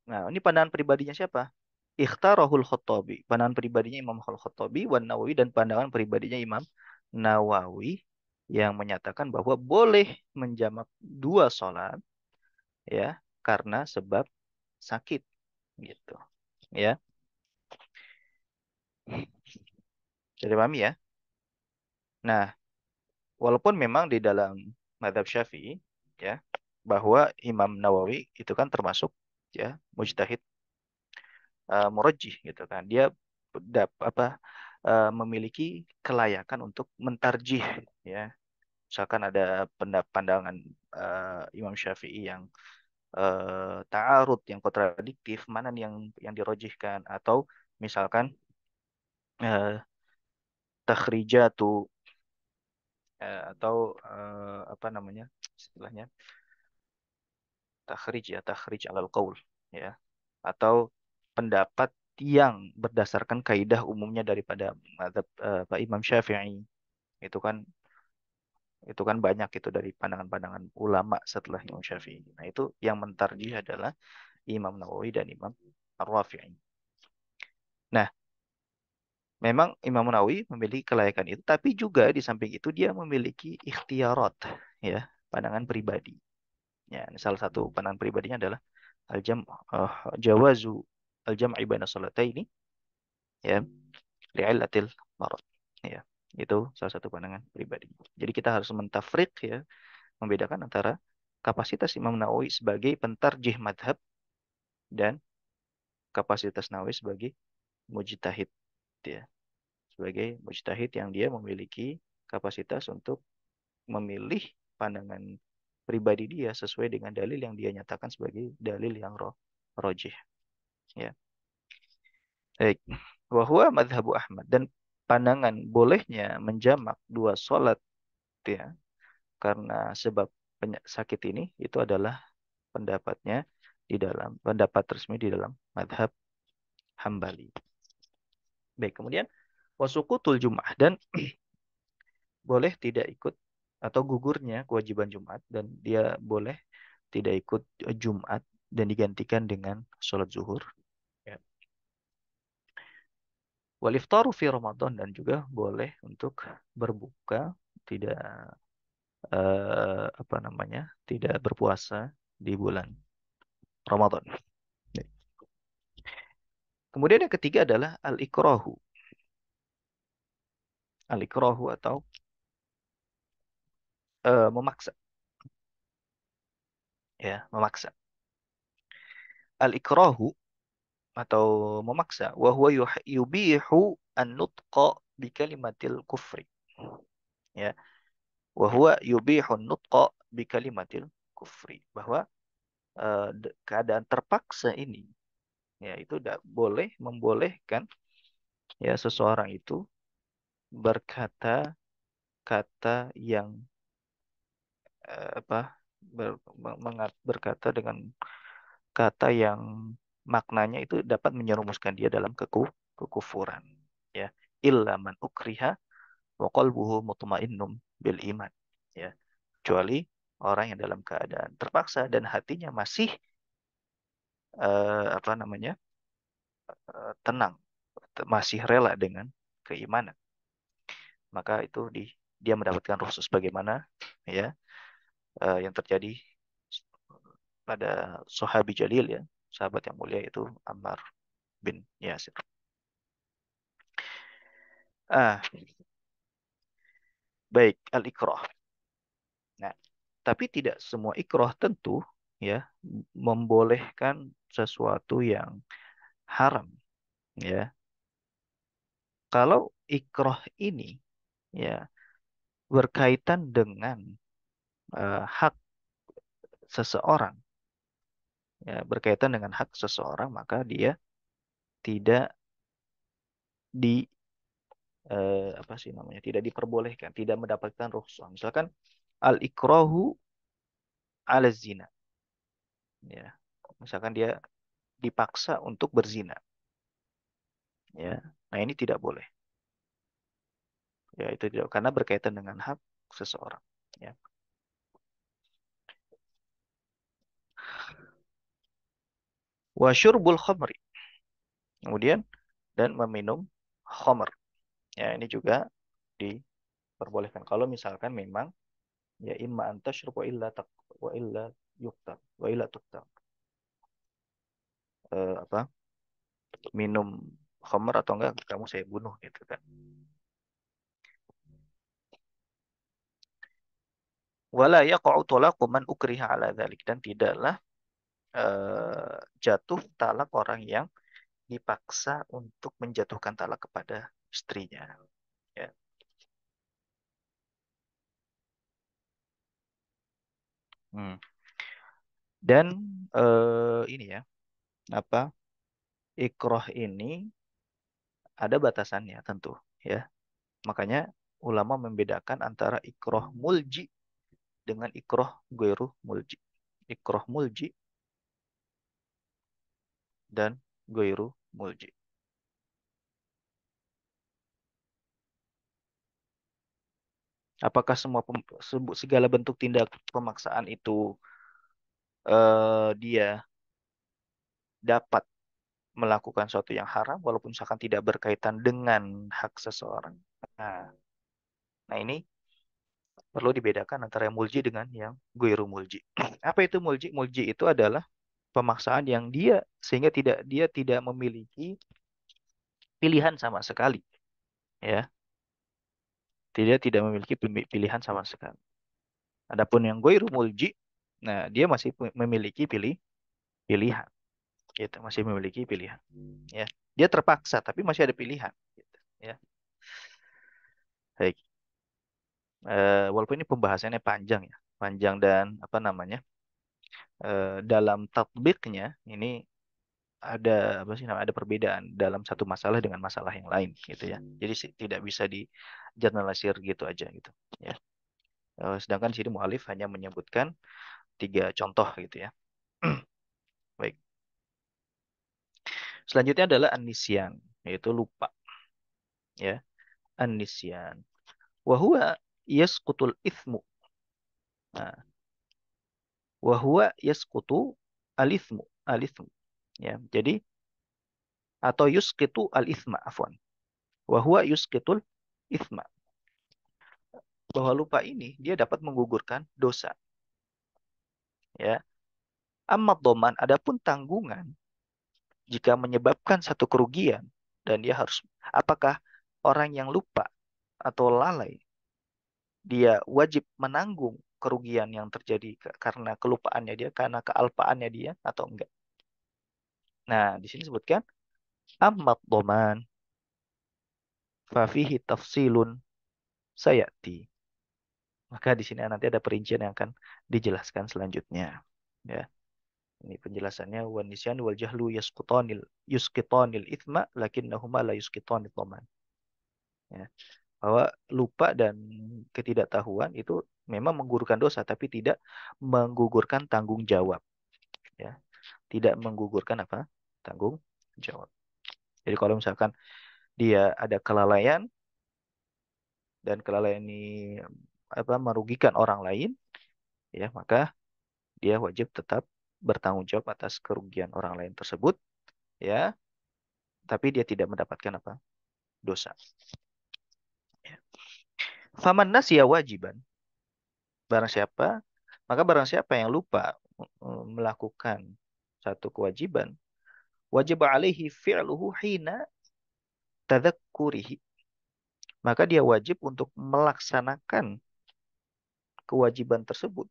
nah ini pandangan pribadinya siapa? Ikhtarahul Khattabi. Pandangan pribadinya Imam Al-Khattabi wan Nawawi dan pandangan pribadinya Imam Nawawi yang menyatakan bahwa boleh menjamak dua sholat ya karena sebab sakit gitu ya. Jadi pahami ya. Nah, walaupun memang di dalam mazhab Syafi'i ya bahwa Imam Nawawi itu kan termasuk ya mujtahid murajjih gitu kan. Dia apa memiliki kelayakan untuk mentarjih ya. Misalkan ada pandangan Imam Syafi'i yang ta'arud, yang kontradiktif, mana nih yang dirojihkan atau misalkan eh, takhrijatu atau apa namanya istilahnya takhrij alal qaul ya, atau pendapat yang berdasarkan kaidah umumnya daripada mazhab Pak Imam Syafi'i. Itu kan itu kan banyak itu dari pandangan-pandangan ulama setelah Imam Syafi'i. Nah, itu yang mentarjih adalah Imam Nawawi dan Imam Ar-Rafi'i. Nah, memang Imam Nawawi memiliki kelayakan itu, tapi juga di samping itu dia memiliki ikhtiarat, ya, pandangan pribadi. Ya, salah satu pandangan pribadinya adalah al-jam uh, jawazu al-jam'i baina salataini, ya, li'illatil marad. Ya, itu salah satu pandangan pribadi. Jadi kita harus mentafrik, ya, membedakan antara kapasitas Imam Nawawi sebagai pentarjih madhab dan kapasitas Nawawi sebagai mujtahid, ya, sebagai mujtahid yang dia memiliki kapasitas untuk memilih pandangan pribadi dia sesuai dengan dalil yang dia nyatakan sebagai dalil yang rojih, ya. Baik. Wahwa madhabu Ahmad, dan pandangan bolehnya menjamak dua sholat, ya, karena sebab sakit ini, itu adalah pendapatnya di dalam pendapat resmi di dalam madhab Hambali. Baik, kemudian wasukutul Jum'ah, dan boleh tidak ikut atau gugurnya kewajiban Jumat, dan dia boleh tidak ikut Jumat dan digantikan dengan sholat zuhur. Ya. Wal iftaru fi Ramadan, dan juga boleh untuk berbuka, tidak apa namanya, tidak berpuasa di bulan Ramadan. Kemudian yang ketiga adalah al-ikrahu. Al-ikrahu atau memaksa, ya, memaksa. Al-ikrahu atau memaksa, wa huwa yubihu an-nutqa bi kalimatil kufri, ya, wa huwa yubihu an-nutqa bi kalimatil kufri, bahwa keadaan terpaksa ini, ya, itu tidak boleh membolehkan, ya, seseorang itu berkata kata yang apa berkata dengan kata yang maknanya itu dapat menyerumuskan dia dalam kekufuran, ya, illa man ukriha wa qalbuhu mutmainnum bil iman, ya, kecuali orang yang dalam keadaan terpaksa dan hatinya masih apa namanya tenang, masih rela dengan keimanan, maka itu dia mendapatkan khusus bagaimana, ya, yang terjadi pada sahabi jalil, ya, sahabat yang mulia itu Ammar bin Yasir. Ah, baik, al-ikrah. Nah, tapi tidak semua ikrah tentu, ya, membolehkan sesuatu yang haram, ya. Kalau ikrah ini, ya, berkaitan dengan hak seseorang, ya, berkaitan dengan hak seseorang, maka dia tidak di apa sih namanya, tidak diperbolehkan, tidak mendapatkan rukhsah. Misalkan al-ikrahu ala zina, ya, misalkan dia dipaksa untuk berzina, ya, nah ini tidak boleh, ya, itu tidak, karena berkaitan dengan hak seseorang, ya. Wa syurbul khamri, kemudian dan meminum khamr, ya, ini juga diperbolehkan kalau misalkan memang, ya, imma anta wa illa wa illa yuktar wa illa tuktar, apa, minum khamr atau enggak kamu saya bunuh, gitu kan. Wala yaqa'u talaqu man ukriha ala dzalik, dan tidaklah jatuh talak orang yang dipaksa untuk menjatuhkan talak kepada istrinya, ya. Hmm. Dan ini, ya, apa, ikrah ini ada batasannya tentu, ya. Makanya ulama membedakan antara ikroh mulji dengan ikroh ghairu mulji. Ikroh mulji dan ghairu mulji. Apakah segala bentuk tindak pemaksaan itu dia dapat melakukan sesuatu yang haram walaupun misalkan tidak berkaitan dengan hak seseorang. Nah, nah ini perlu dibedakan antara yang mulji dengan yang ghairu mulji. Apa itu mulji? Mulji itu adalah pemaksaan yang dia tidak memiliki pilihan sama sekali, ya. Tidak memiliki pilihan sama sekali. Adapun yang ghairu mulji, nah dia masih memiliki pilihan, gitu, masih memiliki pilihan, ya. Dia terpaksa tapi masih ada pilihan, gitu, ya. Baik. Walaupun ini pembahasannya panjang ya, panjang dan apa namanya dalam tatbiknya ini ada apa sih namanya ada perbedaan dalam satu masalah dengan masalah yang lain gitu ya. Jadi tidak bisa di generalisir gitu aja gitu ya. Sedangkan di sini mualif hanya menyebutkan tiga contoh gitu ya. Baik. Selanjutnya adalah anisyan, yaitu lupa ya. Anisyan. Wahwa yasqutul ithmu. Nah, wahwa yasqutu alithmu. Alithmu. Ya, jadi atau yusqitu al-ithma afwan. Wahwa yusqitul ithma. Bahwa lupa ini dia dapat menggugurkan dosa. Ya. Amma doman, adapun tanggungan jika menyebabkan satu kerugian dan dia harus apakah orang yang lupa atau lalai dia wajib menanggung kerugian yang terjadi karena kelupaannya dia, karena kealpaannya dia atau enggak. Nah, di sini sebutkan amma doman fafihi tafsilun sayati. Maka di sini nanti ada perincian yang akan dijelaskan selanjutnya. Ya. Ini penjelasannya wan nisyan wal jahlu yusqitanil itsma lakinnahuma la yusqitanid dhaman. Ya. Bahwa lupa dan ketidaktahuan itu memang menggugurkan dosa tapi tidak menggugurkan tanggung jawab, ya. Tidak menggugurkan apa? Tanggung jawab. Jadi kalau misalkan dia ada kelalaian dan kelalaian ini apa merugikan orang lain, ya, maka dia wajib tetap bertanggung jawab atas kerugian orang lain tersebut, ya, tapi dia tidak mendapatkan apa? Dosa. Ya. Faman nasiya wajiban, barang siapa, maka barang siapa yang lupa melakukan satu kewajiban, wajib alaihi fi'luhu hina tadzakkurihi. Maka dia wajib untuk melaksanakan kewajiban tersebut,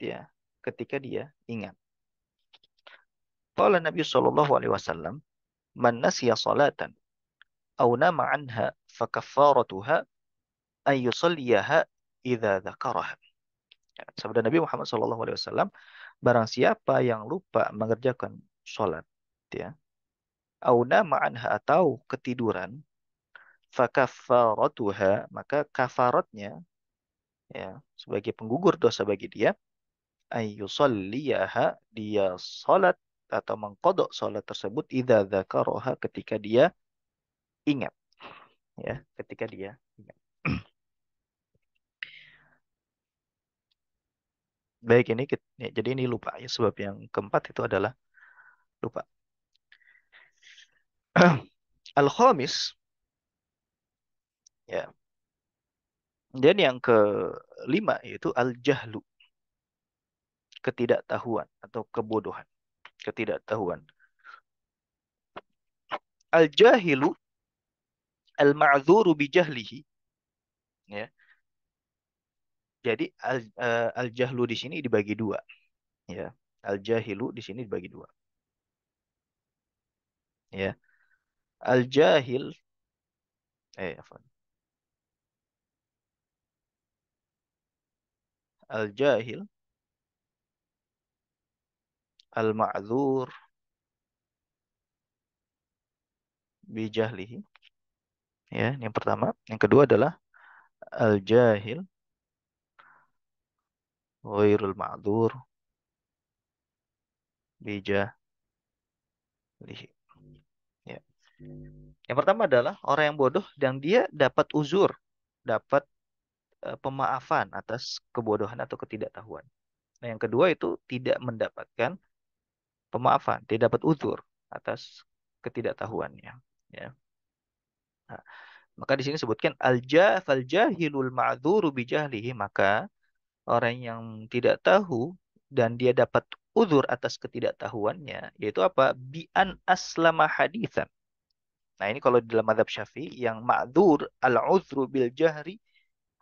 ya, ketika dia ingat. Qala Nabi sallallahu alaihi wasallam, "Man nasiya salatan aw nama anha fakaffaratuha ay yusalliyaha idza dzakaraha." Sabda Nabi Muhammad SAW, barang siapa yang lupa mengerjakan sholat, ya, auna ma'anha atau ketiduran, fakaffaratuha, maka kafaratnya, ya, sebagai penggugur dosa bagi dia, ayyusalliyaha, dia sholat atau mengkodok sholat tersebut, idza dzakaraha, ketika dia ingat, ya, ketika dia ingat. Baik, ini ya, jadi ini lupa ya, sebab yang keempat itu adalah lupa. Al-khamis, ya. Dan yang kelima yaitu al-jahlu, ketidaktahuan atau kebodohan, ketidaktahuan. Al-jahilu al-ma'dzuru bi jahlihi, ya. Jadi al-jahlu di sini dibagi dua, ya. Al-jahilu di sini dibagi dua, ya. Al-jahil afwan. Al-jahil al-ma'dzur bi jahlihi, ya. Yang pertama, yang kedua adalah al-jahil ghairul ma'dzur bijahlihi. Ya. Yang pertama adalah orang yang bodoh dan dia dapat uzur, dapat pemaafan atas kebodohan atau ketidaktahuan. Nah, yang kedua itu tidak mendapatkan pemaafan, tidak dapat uzur atas ketidaktahuannya. Ya. Nah, maka di sini sebutkan fal jahilul ma'dzuru bijahlihi, maka orang yang tidak tahu dan dia dapat uzur atas ketidaktahuannya, yaitu apa? Bi an aslama haditsan. Nah, ini kalau di dalam mazhab Syafi'i yang ma'dzur al-uzru bil jahri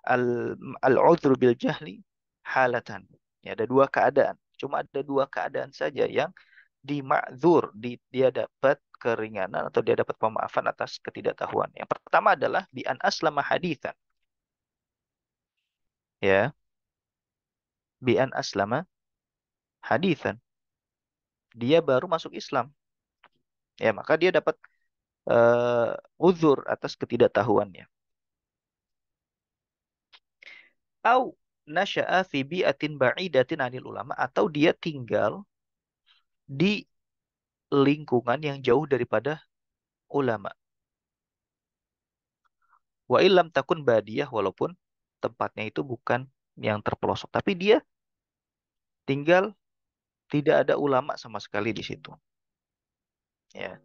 al-uzru bil jahli halatan. Ya, ada dua keadaan. Cuma ada dua keadaan saja yang dima'dzur, dia dapat keringanan atau dia dapat pemaafan atas ketidaktahuan. Yang pertama adalah bi an aslama haditsan. Ya, bi an aslama haditsan. Dia baru masuk Islam. Ya, maka dia dapat uzur atas ketidaktahuannya. Au nasya'a fi bi'atin ba'idatin anil ulama, atau dia tinggal di lingkungan yang jauh daripada ulama. Wa illam takun badiyah, walaupun tempatnya itu bukan yang terpelosok, tapi dia tinggal tidak ada ulama sama sekali di situ. Ya.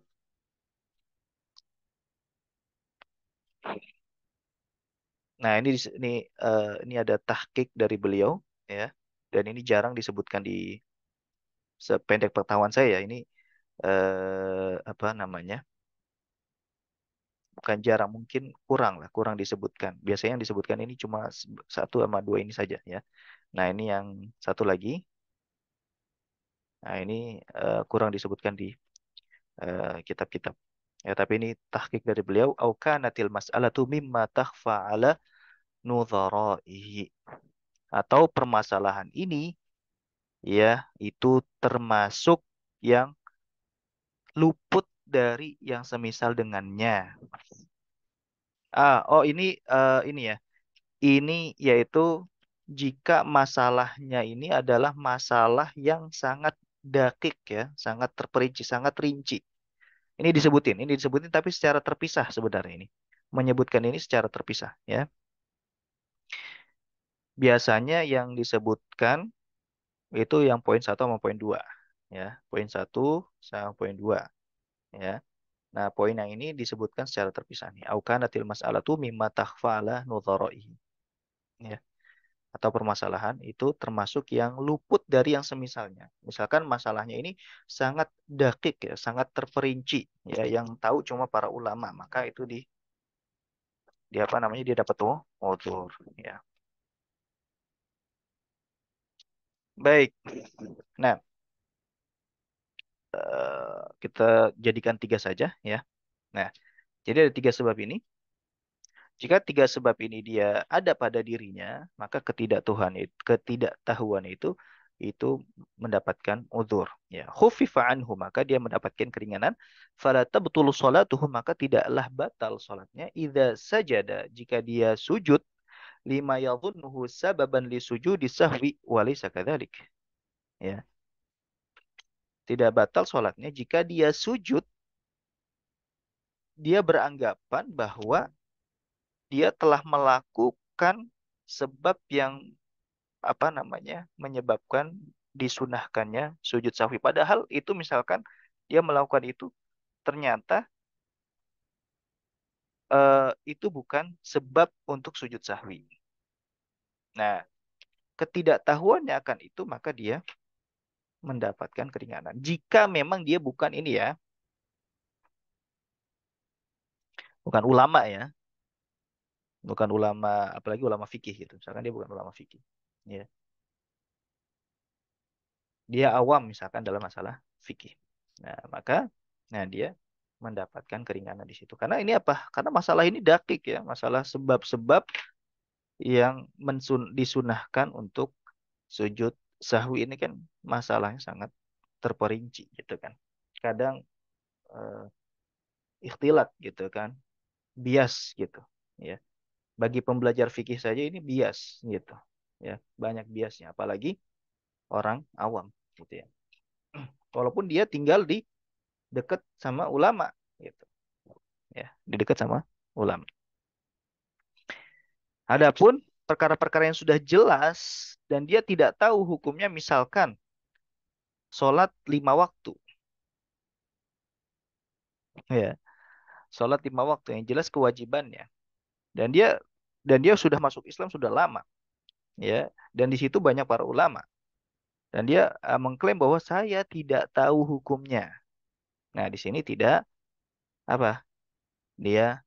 Nah, ini ada tahqiq dari beliau, ya. Dan ini jarang disebutkan di sependek pengetahuan saya ya. Ini apa namanya? Bukan jarang, mungkin kurang lah, kurang disebutkan. Biasanya yang disebutkan ini cuma satu sama dua ini saja ya. Nah, ini yang satu lagi. Nah, ini kurang disebutkan di kitab-kitab. Ya, tapi ini tahqiq dari beliau, au kanatil mas'alatu mimma takhfa ala nudharaihi. Atau permasalahan ini ya itu termasuk yang luput dari yang semisal dengannya. Ini ya. Ini yaitu jika masalahnya ini adalah masalah yang sangat dakik ya, sangat terperinci, sangat rinci. Ini disebutin tapi secara terpisah sebenarnya ini. Menyebutkan ini secara terpisah ya. Biasanya yang disebutkan itu yang poin satu sama poin 2 ya. Poin satu sama poin 2 ya. Nah, poin yang ini disebutkan secara terpisah nih. Aukanatil mas'alatu mimma takhfa ala nudharaihi. Ya. Atau permasalahan itu termasuk yang luput dari yang semisalnya. Misalkan masalahnya ini sangat dakik ya, sangat terperinci ya, yang tahu cuma para ulama, maka itu di apa namanya dia dapat tuh udzur ya. Baik. Nah, kita jadikan tiga saja ya. Nah, jadi ada tiga sebab ini. Jika tiga sebab ini dia ada pada dirinya, maka ketidaktahuan itu mendapatkan uzur. Ya, khufifa anhu, maka dia mendapatkan keringanan. Fala tabtulu sholatuhu, maka tidaklah batal salatnya. Idza sajada, jika dia sujud, lima yadhunnuhu sababan li sujudi sahwi walaysa kadzalik. Ya, tidak batal salatnya jika dia sujud, dia beranggapan bahwa dia telah melakukan sebab yang apa namanya menyebabkan disunahkannya sujud sahwi. Padahal itu misalkan dia melakukan itu ternyata itu bukan sebab untuk sujud sahwi. Nah, ketidaktahuannya akan itu maka dia mendapatkan keringanan. Jika memang dia bukan ini ya, bukan ulama ya, bukan ulama, apalagi ulama fikih gitu. Misalkan dia bukan ulama fikih. Ya. Dia awam misalkan dalam masalah fikih. Nah, maka dia mendapatkan keringanan di situ. Karena ini apa? Karena masalah ini dakik ya, masalah sebab-sebab yang disunahkan untuk sujud sahwi ini kan masalahnya sangat terperinci gitu kan. Kadang eh, ikhtilat gitu kan, bias gitu ya. Bagi pembelajar fikih saja ini bias gitu. Ya, banyak biasnya apalagi orang awam gitu ya. Walaupun dia tinggal di dekat sama ulama gitu. Ya, di dekat sama ulama. Adapun perkara-perkara yang sudah jelas dan dia tidak tahu hukumnya, misalkan sholat 5 waktu, ya, sholat 5 waktu yang jelas kewajibannya, dan dia sudah masuk Islam sudah lama, ya, dan di situ banyak para ulama, dan dia mengklaim bahwa saya tidak tahu hukumnya. Nah, di sini tidak apa, dia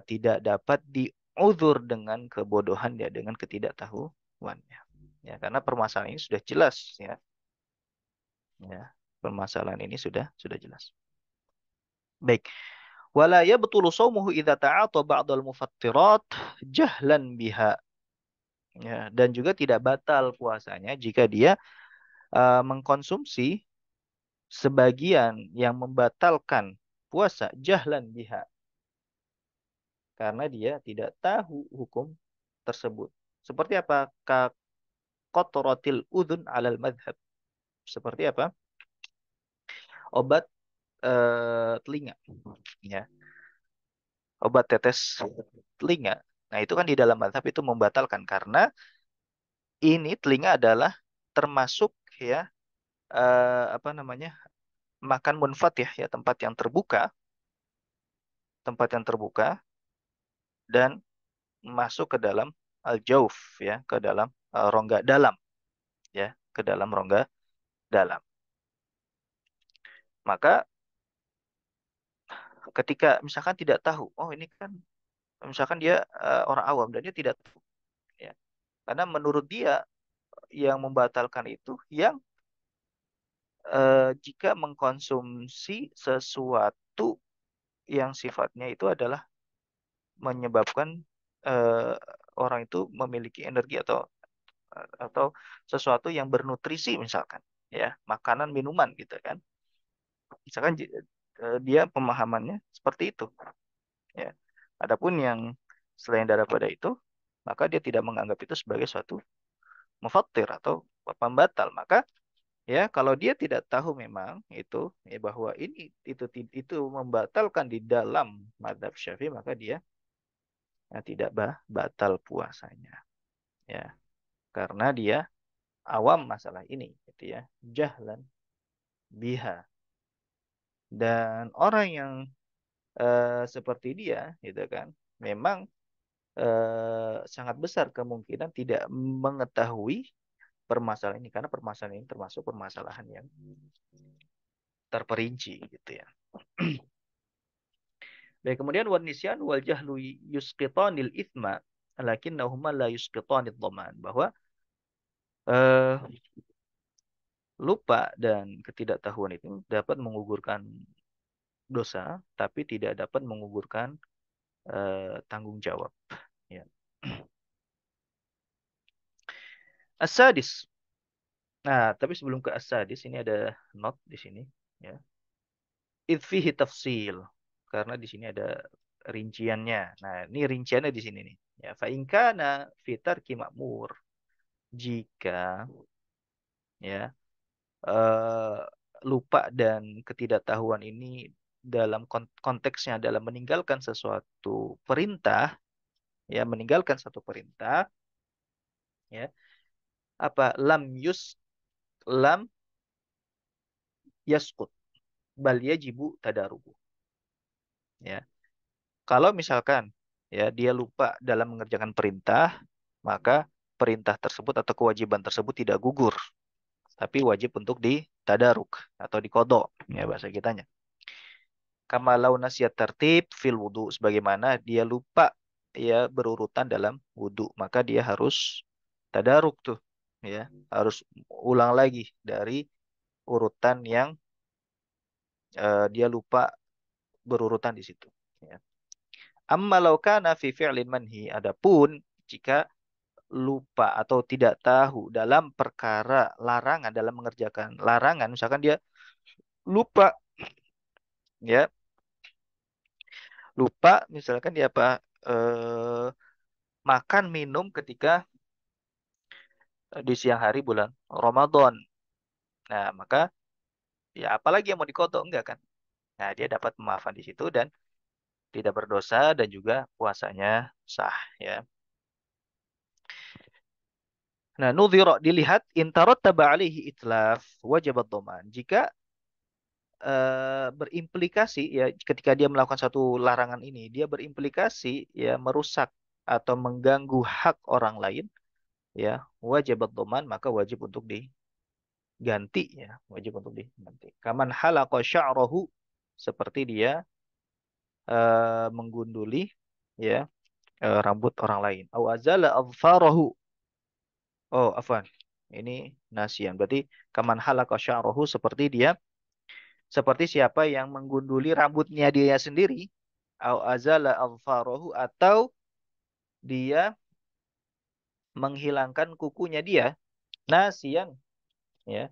tidak dapat diuzur dengan kebodohan dia, dengan ketidaktahuannya, ya, karena permasalahan ini sudah jelas, ya. Ya, permasalahan ini sudah jelas. Baik. Wala yabtulu shaumuhu idza ta'ata ba'dal mufattirat jahlan biha. Ya, dan juga tidak batal puasanya jika dia mengkonsumsi sebagian yang membatalkan puasa jahlan biha, karena dia tidak tahu hukum tersebut. Seperti apa? Ka qatratil udhun alal madhab. Seperti apa? Obat telinga, ya. Obat tetes telinga. Nah, itu kan di dalam mazhab itu membatalkan karena ini telinga adalah termasuk, ya, apa namanya? Makan munfat, ya, tempat yang terbuka dan masuk ke dalam al-jauf, ya, ke dalam rongga dalam, ya, ke dalam rongga dalam. Maka ketika misalkan tidak tahu, oh ini kan misalkan dia orang awam dan dia tidak tahu, ya. Karena menurut dia yang membatalkan itu yang jika mengkonsumsi sesuatu yang sifatnya itu adalah menyebabkan eh, orang itu memiliki energi atau sesuatu yang bernutrisi, misalkan, ya, makanan minuman gitu kan, misalkan dia pemahamannya seperti itu, ya. Adapun yang selain daripada itu, maka dia tidak menganggap itu sebagai suatu mufattir atau pembatal. Maka, ya, kalau dia tidak tahu memang itu, ya, bahwa itu membatalkan di dalam mazhab Syafi'i, maka dia tidak batal puasanya, ya, karena dia awam masalah ini gitu ya, jahlan biha. Dan orang yang seperti dia gitu kan, memang sangat besar kemungkinan tidak mengetahui permasalahan ini, karena permasalahan ini termasuk permasalahan yang terperinci gitu ya. Baik, kemudian wan nisyan wal jahlu yusqitanil itsma lakinnahuma la yusqitanid dhaman, bahwa eh, lupa dan ketidaktahuan itu dapat mengugurkan dosa tapi tidak dapat mengugurkan tanggung jawab, ya. As-sadis. Nah, tapi sebelum ke as-sadis ini ada note di sini, ya. Idh fihi tafsil. Karena di sini ada rinciannya. Nah, ini rinciannya di sini nih. Ya, fa in kana fi tarki ma'mur. Jika, ya, eh, lupa dan ketidaktahuan ini dalam konteksnya dalam meninggalkan sesuatu perintah, ya, meninggalkan satu perintah, ya, apa lam yaskut bal yajibu tadarubu, ya. Kalau misalkan, ya, dia lupa dalam mengerjakan perintah, maka perintah tersebut atau kewajiban tersebut tidak gugur, tapi wajib untuk ditadaruk atau dikodok, ya, bahasa kitanya. Kamalau nasiat tertib fil wudu, sebagaimana dia lupa, ya, berurutan dalam wudu, maka dia harus tadaruk tuh, ya, harus ulang lagi dari urutan yang dia lupa berurutan di situ, ya. Amma law kana fi fi'lin manhi, adapun jika lupa atau tidak tahu dalam perkara larangan, dalam mengerjakan larangan, misalkan dia lupa, ya, lupa misalkan dia apa, makan minum ketika di siang hari bulan Ramadan. Nah, maka ya apalagi yang mau dikodok enggak kan? Nah, dia dapat pemaafan di situ dan tidak berdosa dan juga puasanya sah ya. Nah, nudhira dilihat intarot taba alaihi itlaf wajib dhaman. Jika berimplikasi ya ketika dia melakukan satu larangan ini, dia berimplikasi ya merusak atau mengganggu hak orang lain ya, wajib dhaman maka wajib untuk diganti ya, wajib untuk diganti. Kaman halaqa sya'rahu seperti dia menggunduli ya rambut orang lain. Aw azala adfarahu. Oh, afwan. Ini nasian. Berarti kaman halaka sya'rahu seperti dia seperti siapa yang menggunduli rambutnya dia sendiri. Au azala adfarahu atau dia menghilangkan kukunya dia nasian ya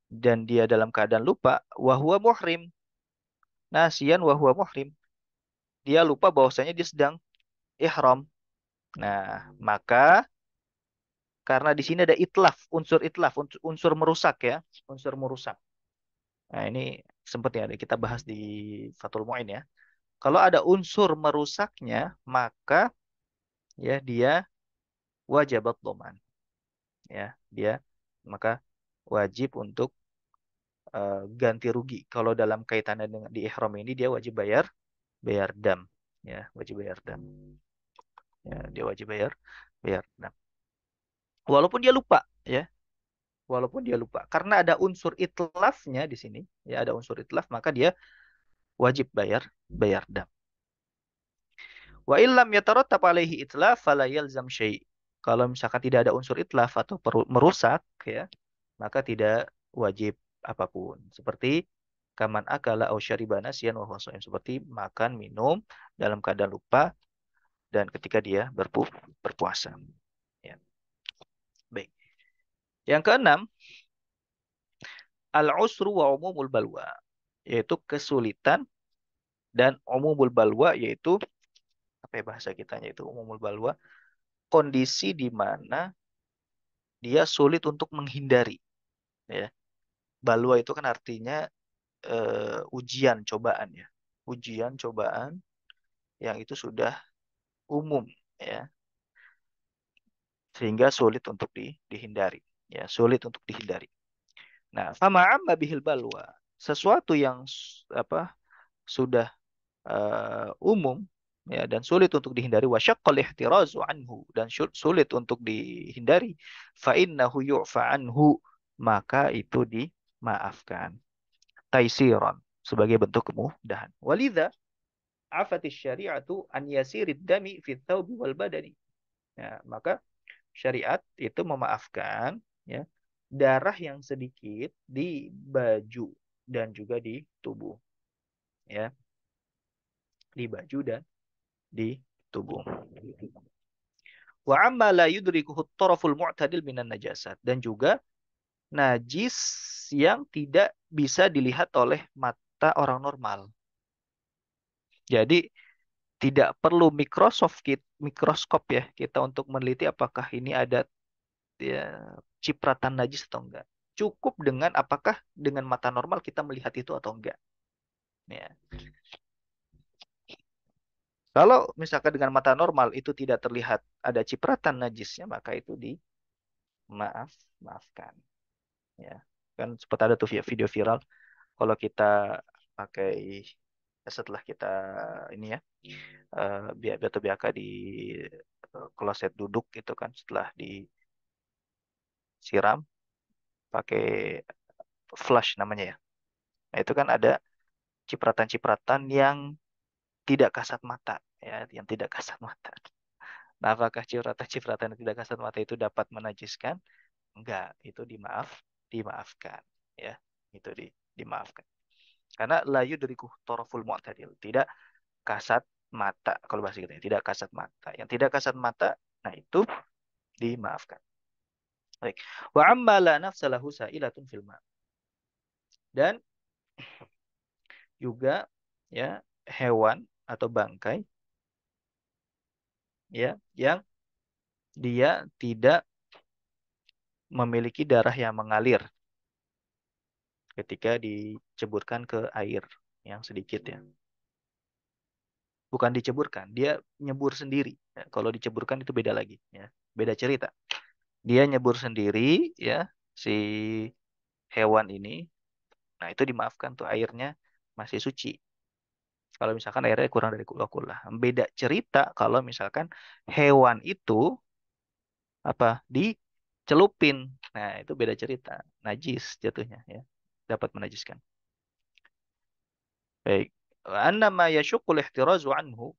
dan dia dalam keadaan lupa wahwa muhrim. Nasian wahwa muhrim. Dia lupa bahwasanya dia sedang ihram. Nah, maka karena di sini ada itlaf, unsur merusak ya, unsur merusak. Nah, ini sempat ya kita bahas di Fathul Mu'in ya. Kalau ada unsur merusaknya, maka ya dia wajibat doman. Ya, dia maka wajib untuk ganti rugi. Kalau dalam kaitannya dengan di ihram ini dia wajib bayar bayar dam. Ya, wajib bayar dam. Ya, dia wajib bayar bayar dam. Walaupun dia lupa ya, walaupun dia lupa. Karena ada unsur itlafnya di sini, ya ada unsur itlaf, maka dia wajib bayar bayar dam. Wa illam yatarattab alaihi itlaf fala yalzam syai'. Kalau misalkan tidak ada unsur itlaf atau merusak ya, maka tidak wajib apapun. Seperti kaman akala au syariba nasiyan wa huwa shaim. Seperti makan, minum dalam keadaan lupa dan ketika dia berpuasa. Ya. Baik. Yang keenam, al-usru wa umumul balwa, yaitu kesulitan dan umumul balwa yaitu apa ya bahasa kitanya itu umumul balwa, kondisi di mana dia sulit untuk menghindari ya. Balwa itu kan artinya ujian cobaan ya. Ujian cobaan yang itu sudah umum ya, sehingga sulit untuk dihindari ya, sulit untuk dihindari. Nah, fama amma bihil balwa, sesuatu yang apa sudah umum ya dan sulit untuk dihindari wasyaqqal ihtirazu anhu dan sulit untuk dihindari fa innahu yu'fa anhu maka itu dimaafkan taisiran sebagai bentuk kemudahan. Walidha afatis syari'atu an yasirid dami fi thawbi wal badani. Ya, maka syariat itu memaafkan ya darah yang sedikit di baju dan juga di tubuh ya, di baju dan di tubuh. Wa amma la yudrikuhu taraful mu'tadil minan najasat dan juga najis yang tidak bisa dilihat oleh mata orang normal. Jadi tidak perlu mikroskop ya kita untuk meneliti apakah ini ada ya, cipratan najis atau enggak. Cukup dengan apakah dengan mata normal kita melihat itu atau enggak. Ya. Kalau misalkan dengan mata normal itu tidak terlihat ada cipratan najisnya, maka itu maafkan. Ya. Kan sempat ada tuh video viral kalau kita pakai setelah kita ini ya batu biaka di kloset duduk gitu kan setelah disiram pakai flush namanya ya. Nah, itu kan ada cipratan-cipratan yang tidak kasat mata ya, yang tidak kasat mata. Nah, apakah cipratan-cipratan yang tidak kasat mata itu dapat menajiskan? Enggak, itu dimaafkan ya. Itu dimaafkan. Karena la yudriku taraful mu'tadil, tidak kasat mata kalau bahasa kita ya, tidak kasat mata. Yang tidak kasat mata, nah itu dimaafkan. Baik. Wa amma la nafsa lahu sa'ilatun fil ma. Dan juga ya hewan atau bangkai ya yang dia tidak memiliki darah yang mengalir ketika diceburkan ke air yang sedikit ya. Bukan diceburkan, dia nyebur sendiri. Ya, kalau diceburkan itu beda lagi ya, beda cerita. Dia nyebur sendiri ya si hewan ini. Nah, itu dimaafkan tuh airnya masih suci. Kalau misalkan airnya kurang dari kula-kula. Beda cerita kalau misalkan hewan itu apa dicelupin. Nah, itu beda cerita. Najis jatuhnya ya. Dapat menajiskan. Baik. Annama yasyuqqul ihtirazu anhu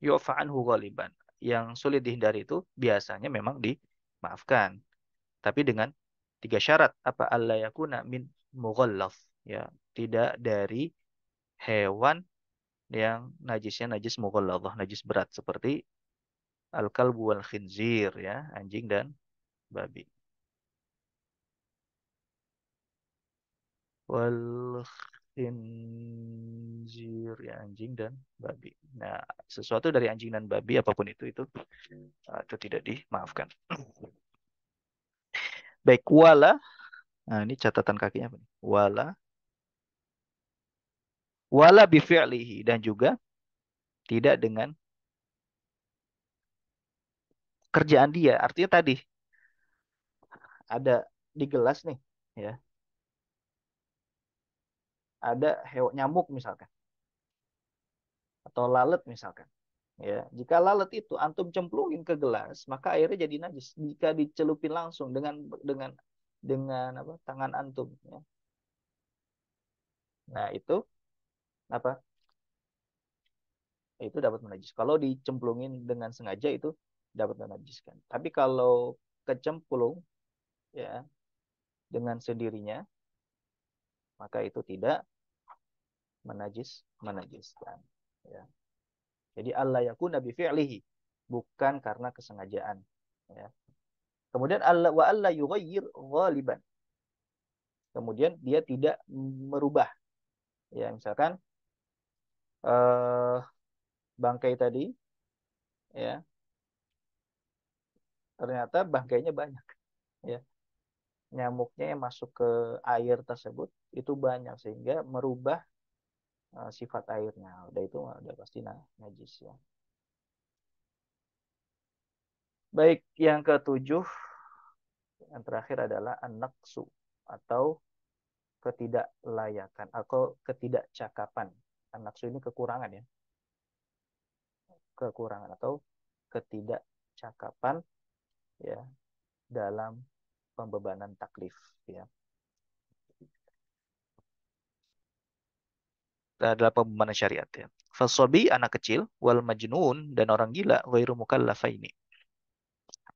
yu'fa anhu ghaliban. Yang sulit dihindari itu biasanya memang dimaafkan. Tapi dengan tiga syarat. Apa alla yakuna min mughallaf. Ya, tidak dari hewan yang najisnya najis mughalladhah, najis berat seperti al-kalbu wal khinzir ya, anjing dan babi. Wal khinzir ya, anjing dan babi. Nah, sesuatu dari anjing dan babi apapun itu tidak dimaafkan. Baik wala, nah ini catatan kakinya apa nih? Wala bifi'lihi dan juga tidak dengan kerjaan dia. Artinya tadi ada di gelas nih ya, ada hewan nyamuk misalkan atau lalat misalkan. Ya, jika lalat itu antum cemplungin ke gelas, maka airnya jadi najis. Jika dicelupin langsung dengan apa? Tangan antum. Ya. Nah itu apa? Itu dapat menajis. Kalau dicemplungin dengan sengaja itu dapat menajiskan. Tapi kalau kecemplung ya dengan sendirinya, maka itu tidak menajiskan. Ya. Jadi Allah yakuna bi fi'lihi, bukan karena kesengajaan. Ya. Kemudian Allah wa Allah yughayyir ghaliban. Kemudian dia tidak merubah. Ya, misalkan eh, bangkai tadi, ya ternyata bangkainya banyak. Ya, nyamuknya yang masuk ke air tersebut itu banyak sehingga merubah sifat airnya. Udah itu udah pasti najis ya. Baik, yang ketujuh, yang terakhir adalah an-naqsu atau ketidaklayakan atau ketidakcakapan. An-naqsu ini kekurangan ya, kekurangan atau ketidakcakapan ya dalam pembebanan taklif ya. Adalah pembebanan syariat ya. Fasobi anak kecil wal majnun dan orang gila ghairu mukallafaini.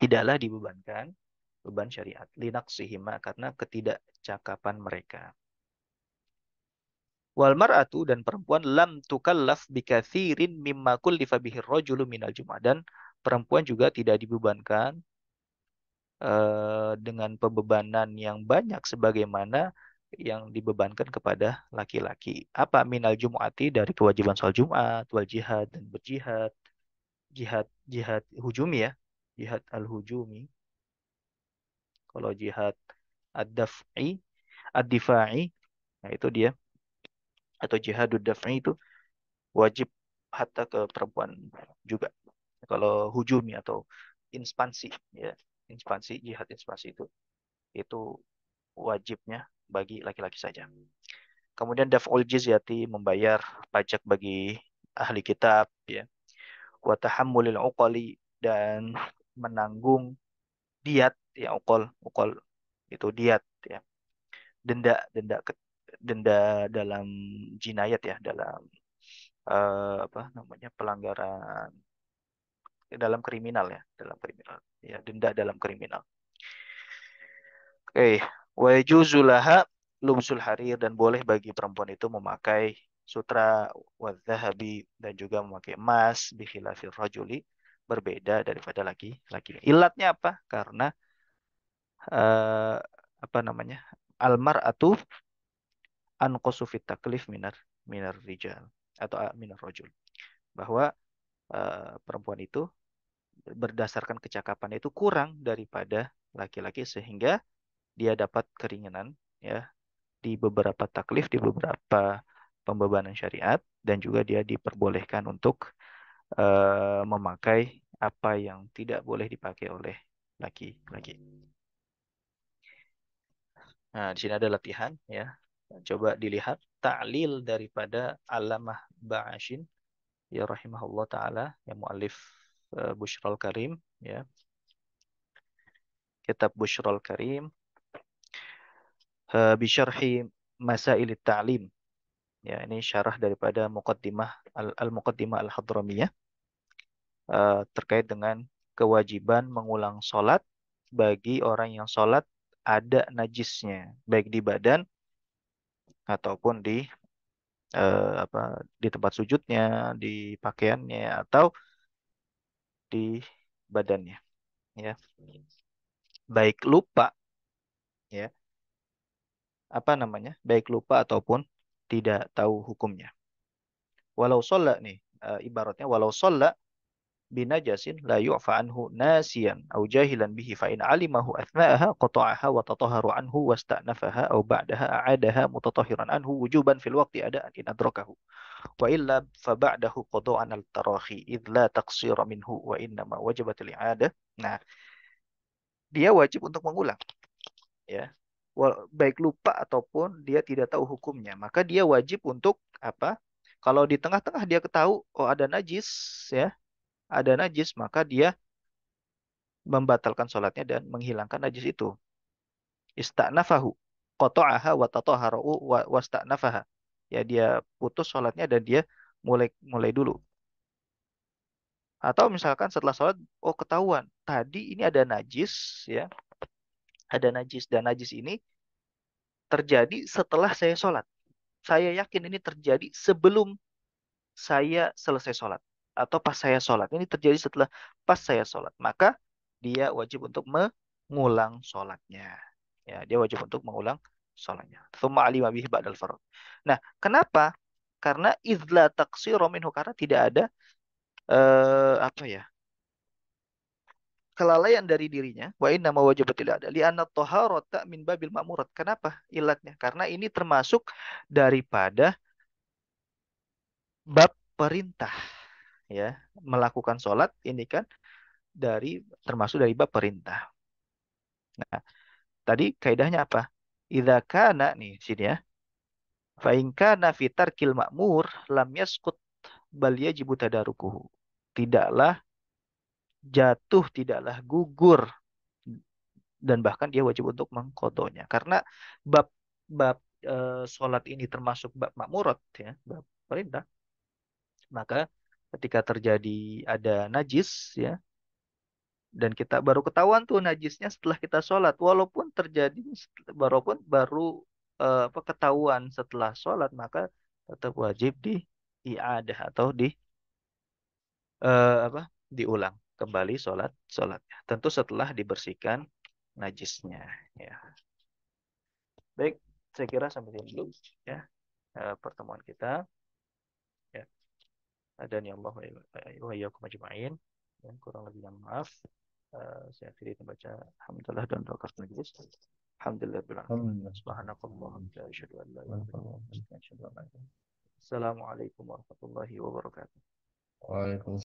Tidaklah dibebankan beban syariat linaksihima karena ketidakcakapan mereka. Wal mar'atu dan perempuan lam tukallaf bikathirin mimma kullifa bihi rajulu minal jum'ah dan perempuan juga tidak dibebankan dengan pembebanan yang banyak sebagaimana yang dibebankan kepada laki-laki. Apa minal jum'ati dari kewajiban sholat Jumat, wal jihad dan berjihad, jihad hujumi ya, jihad al-hujumi. Kalau jihad ad-daf'i, ad-difa'i, nah itu dia atau jihadud daf'i itu wajib hatta ke perempuan juga. Kalau hujumi atau inspansi ya, inspansi jihad inspansi itu wajibnya bagi laki-laki saja. Kemudian daf'ul jizyati membayar pajak bagi ahli kitab ya. Wa tahammulil uqali dan menanggung diat ya uqal itu diat ya. Denda denda denda dalam jinayat ya dalam apa namanya pelanggaran dalam kriminal ya dalam kriminal ya denda dalam kriminal. Oke, wa yajuzu laha lumsul harir dan boleh bagi perempuan itu memakai sutra wa dhahabi dan juga memakai emas bi khilafir rajuli berbeda daripada laki-laki. Ilatnya apa? Karena eh, apa namanya? Almar'atu anqasu fit taklif minar rijal atau minar rajul. Bahwa perempuan itu berdasarkan kecakapannya itu kurang daripada laki-laki sehingga dia dapat keringanan ya di beberapa taklif, di beberapa pembebanan syariat dan juga dia diperbolehkan untuk memakai apa yang tidak boleh dipakai oleh laki-laki. Nah, di sini ada latihan ya. Coba dilihat ta'lil daripada Allamah Ba'ashin ya rahimahullah taala yang muallif Busyral Karim ya. Kitab Busyral Karim bisyarhi Masailit Ta'lim. Ya, ini syarah daripada Muqaddimah Al-Muqaddimah Al-Hadramiyah terkait dengan kewajiban mengulang sholat bagi orang yang sholat ada najisnya, baik di badan ataupun apa di tempat sujudnya, di pakaiannya atau di badannya, ya. Baik lupa, ya, apa namanya? Baik lupa ataupun tidak tahu hukumnya. Walau sholat nih, ibaratnya walau sholat binajasin la yu'fa anhu nasiyan au jahilan bihi fa in alimahu athna'aha qata'aha wa tatahharu anhu wasta'nafaha au ba'daha a'adaha mutatahhiran anhu wujuban fil waqti ada'an in adrakahu wa illa fa ba'dahu qada'an al-tarahi idh la taqsira minhu wa innama wajibat al-i'adah. Nah, dia wajib untuk mengulang ya. Baik lupa ataupun dia tidak tahu hukumnya, maka dia wajib untuk apa? Kalau di tengah-tengah dia ketahui oh ada najis ya, ada najis maka dia membatalkan sholatnya dan menghilangkan najis itu. Ista'nafahu. Qata'aha wa tatahhara'u wa wasta'nafaha. Ya dia putus sholatnya dan dia mulai mulai dulu. Atau misalkan setelah sholat, oh ketahuan, tadi ini ada najis, ya, ada najis dan najis ini terjadi setelah saya sholat. Saya yakin ini terjadi sebelum saya selesai sholat atau pas saya sholat. Ini terjadi setelah pas saya sholat. Maka dia wajib untuk mengulang sholatnya. Ya, dia wajib untuk mengulang sholatnya. Tsumma alima bihi ba'dal farad. Nah, kenapa? Karena idla taqsira minhu karena tidak ada apa ya? Kelalaian dari dirinya. Wa inna ma wajibatil ada li anna taharata min babil ma'murat. Kenapa? Ilatnya karena ini termasuk daripada bab perintah ya melakukan sholat ini kan termasuk dari bab perintah. Nah, tadi kaidahnya apa? Idza kana nih sini ya. Fa in kana fi tarkil ma'mur lam yasqut bal yajibu tadarukuhu. Tidaklah jatuh, tidaklah gugur dan bahkan dia wajib untuk mengkodonya. Karena bab bab sholat ini termasuk bab makmurat ya, bab perintah. Maka ketika terjadi ada najis ya dan kita baru ketahuan tuh najisnya setelah kita sholat walaupun terjadi walaupun baru apa ketahuan setelah sholat maka tetap wajib di iadah atau apa diulang kembali sholatnya tentu setelah dibersihkan najisnya ya baik saya kira sampai sini dulu ya pertemuan kita ya dan ya Allah wa iyyakum ajma'in dan kurang lebihnya maaf. Saya akhiri membaca alhamdulillah dan doa majelis. Alhamdulillah bil alamin. Alhamdulillah. Subhanakallahumma wa asyhadu an la ilaha illa anta Waalaikumsalam. astaghfiruka wa atubu ilaik. Assalamualaikum warahmatullahi wabarakatuh. Waalaikumsalam.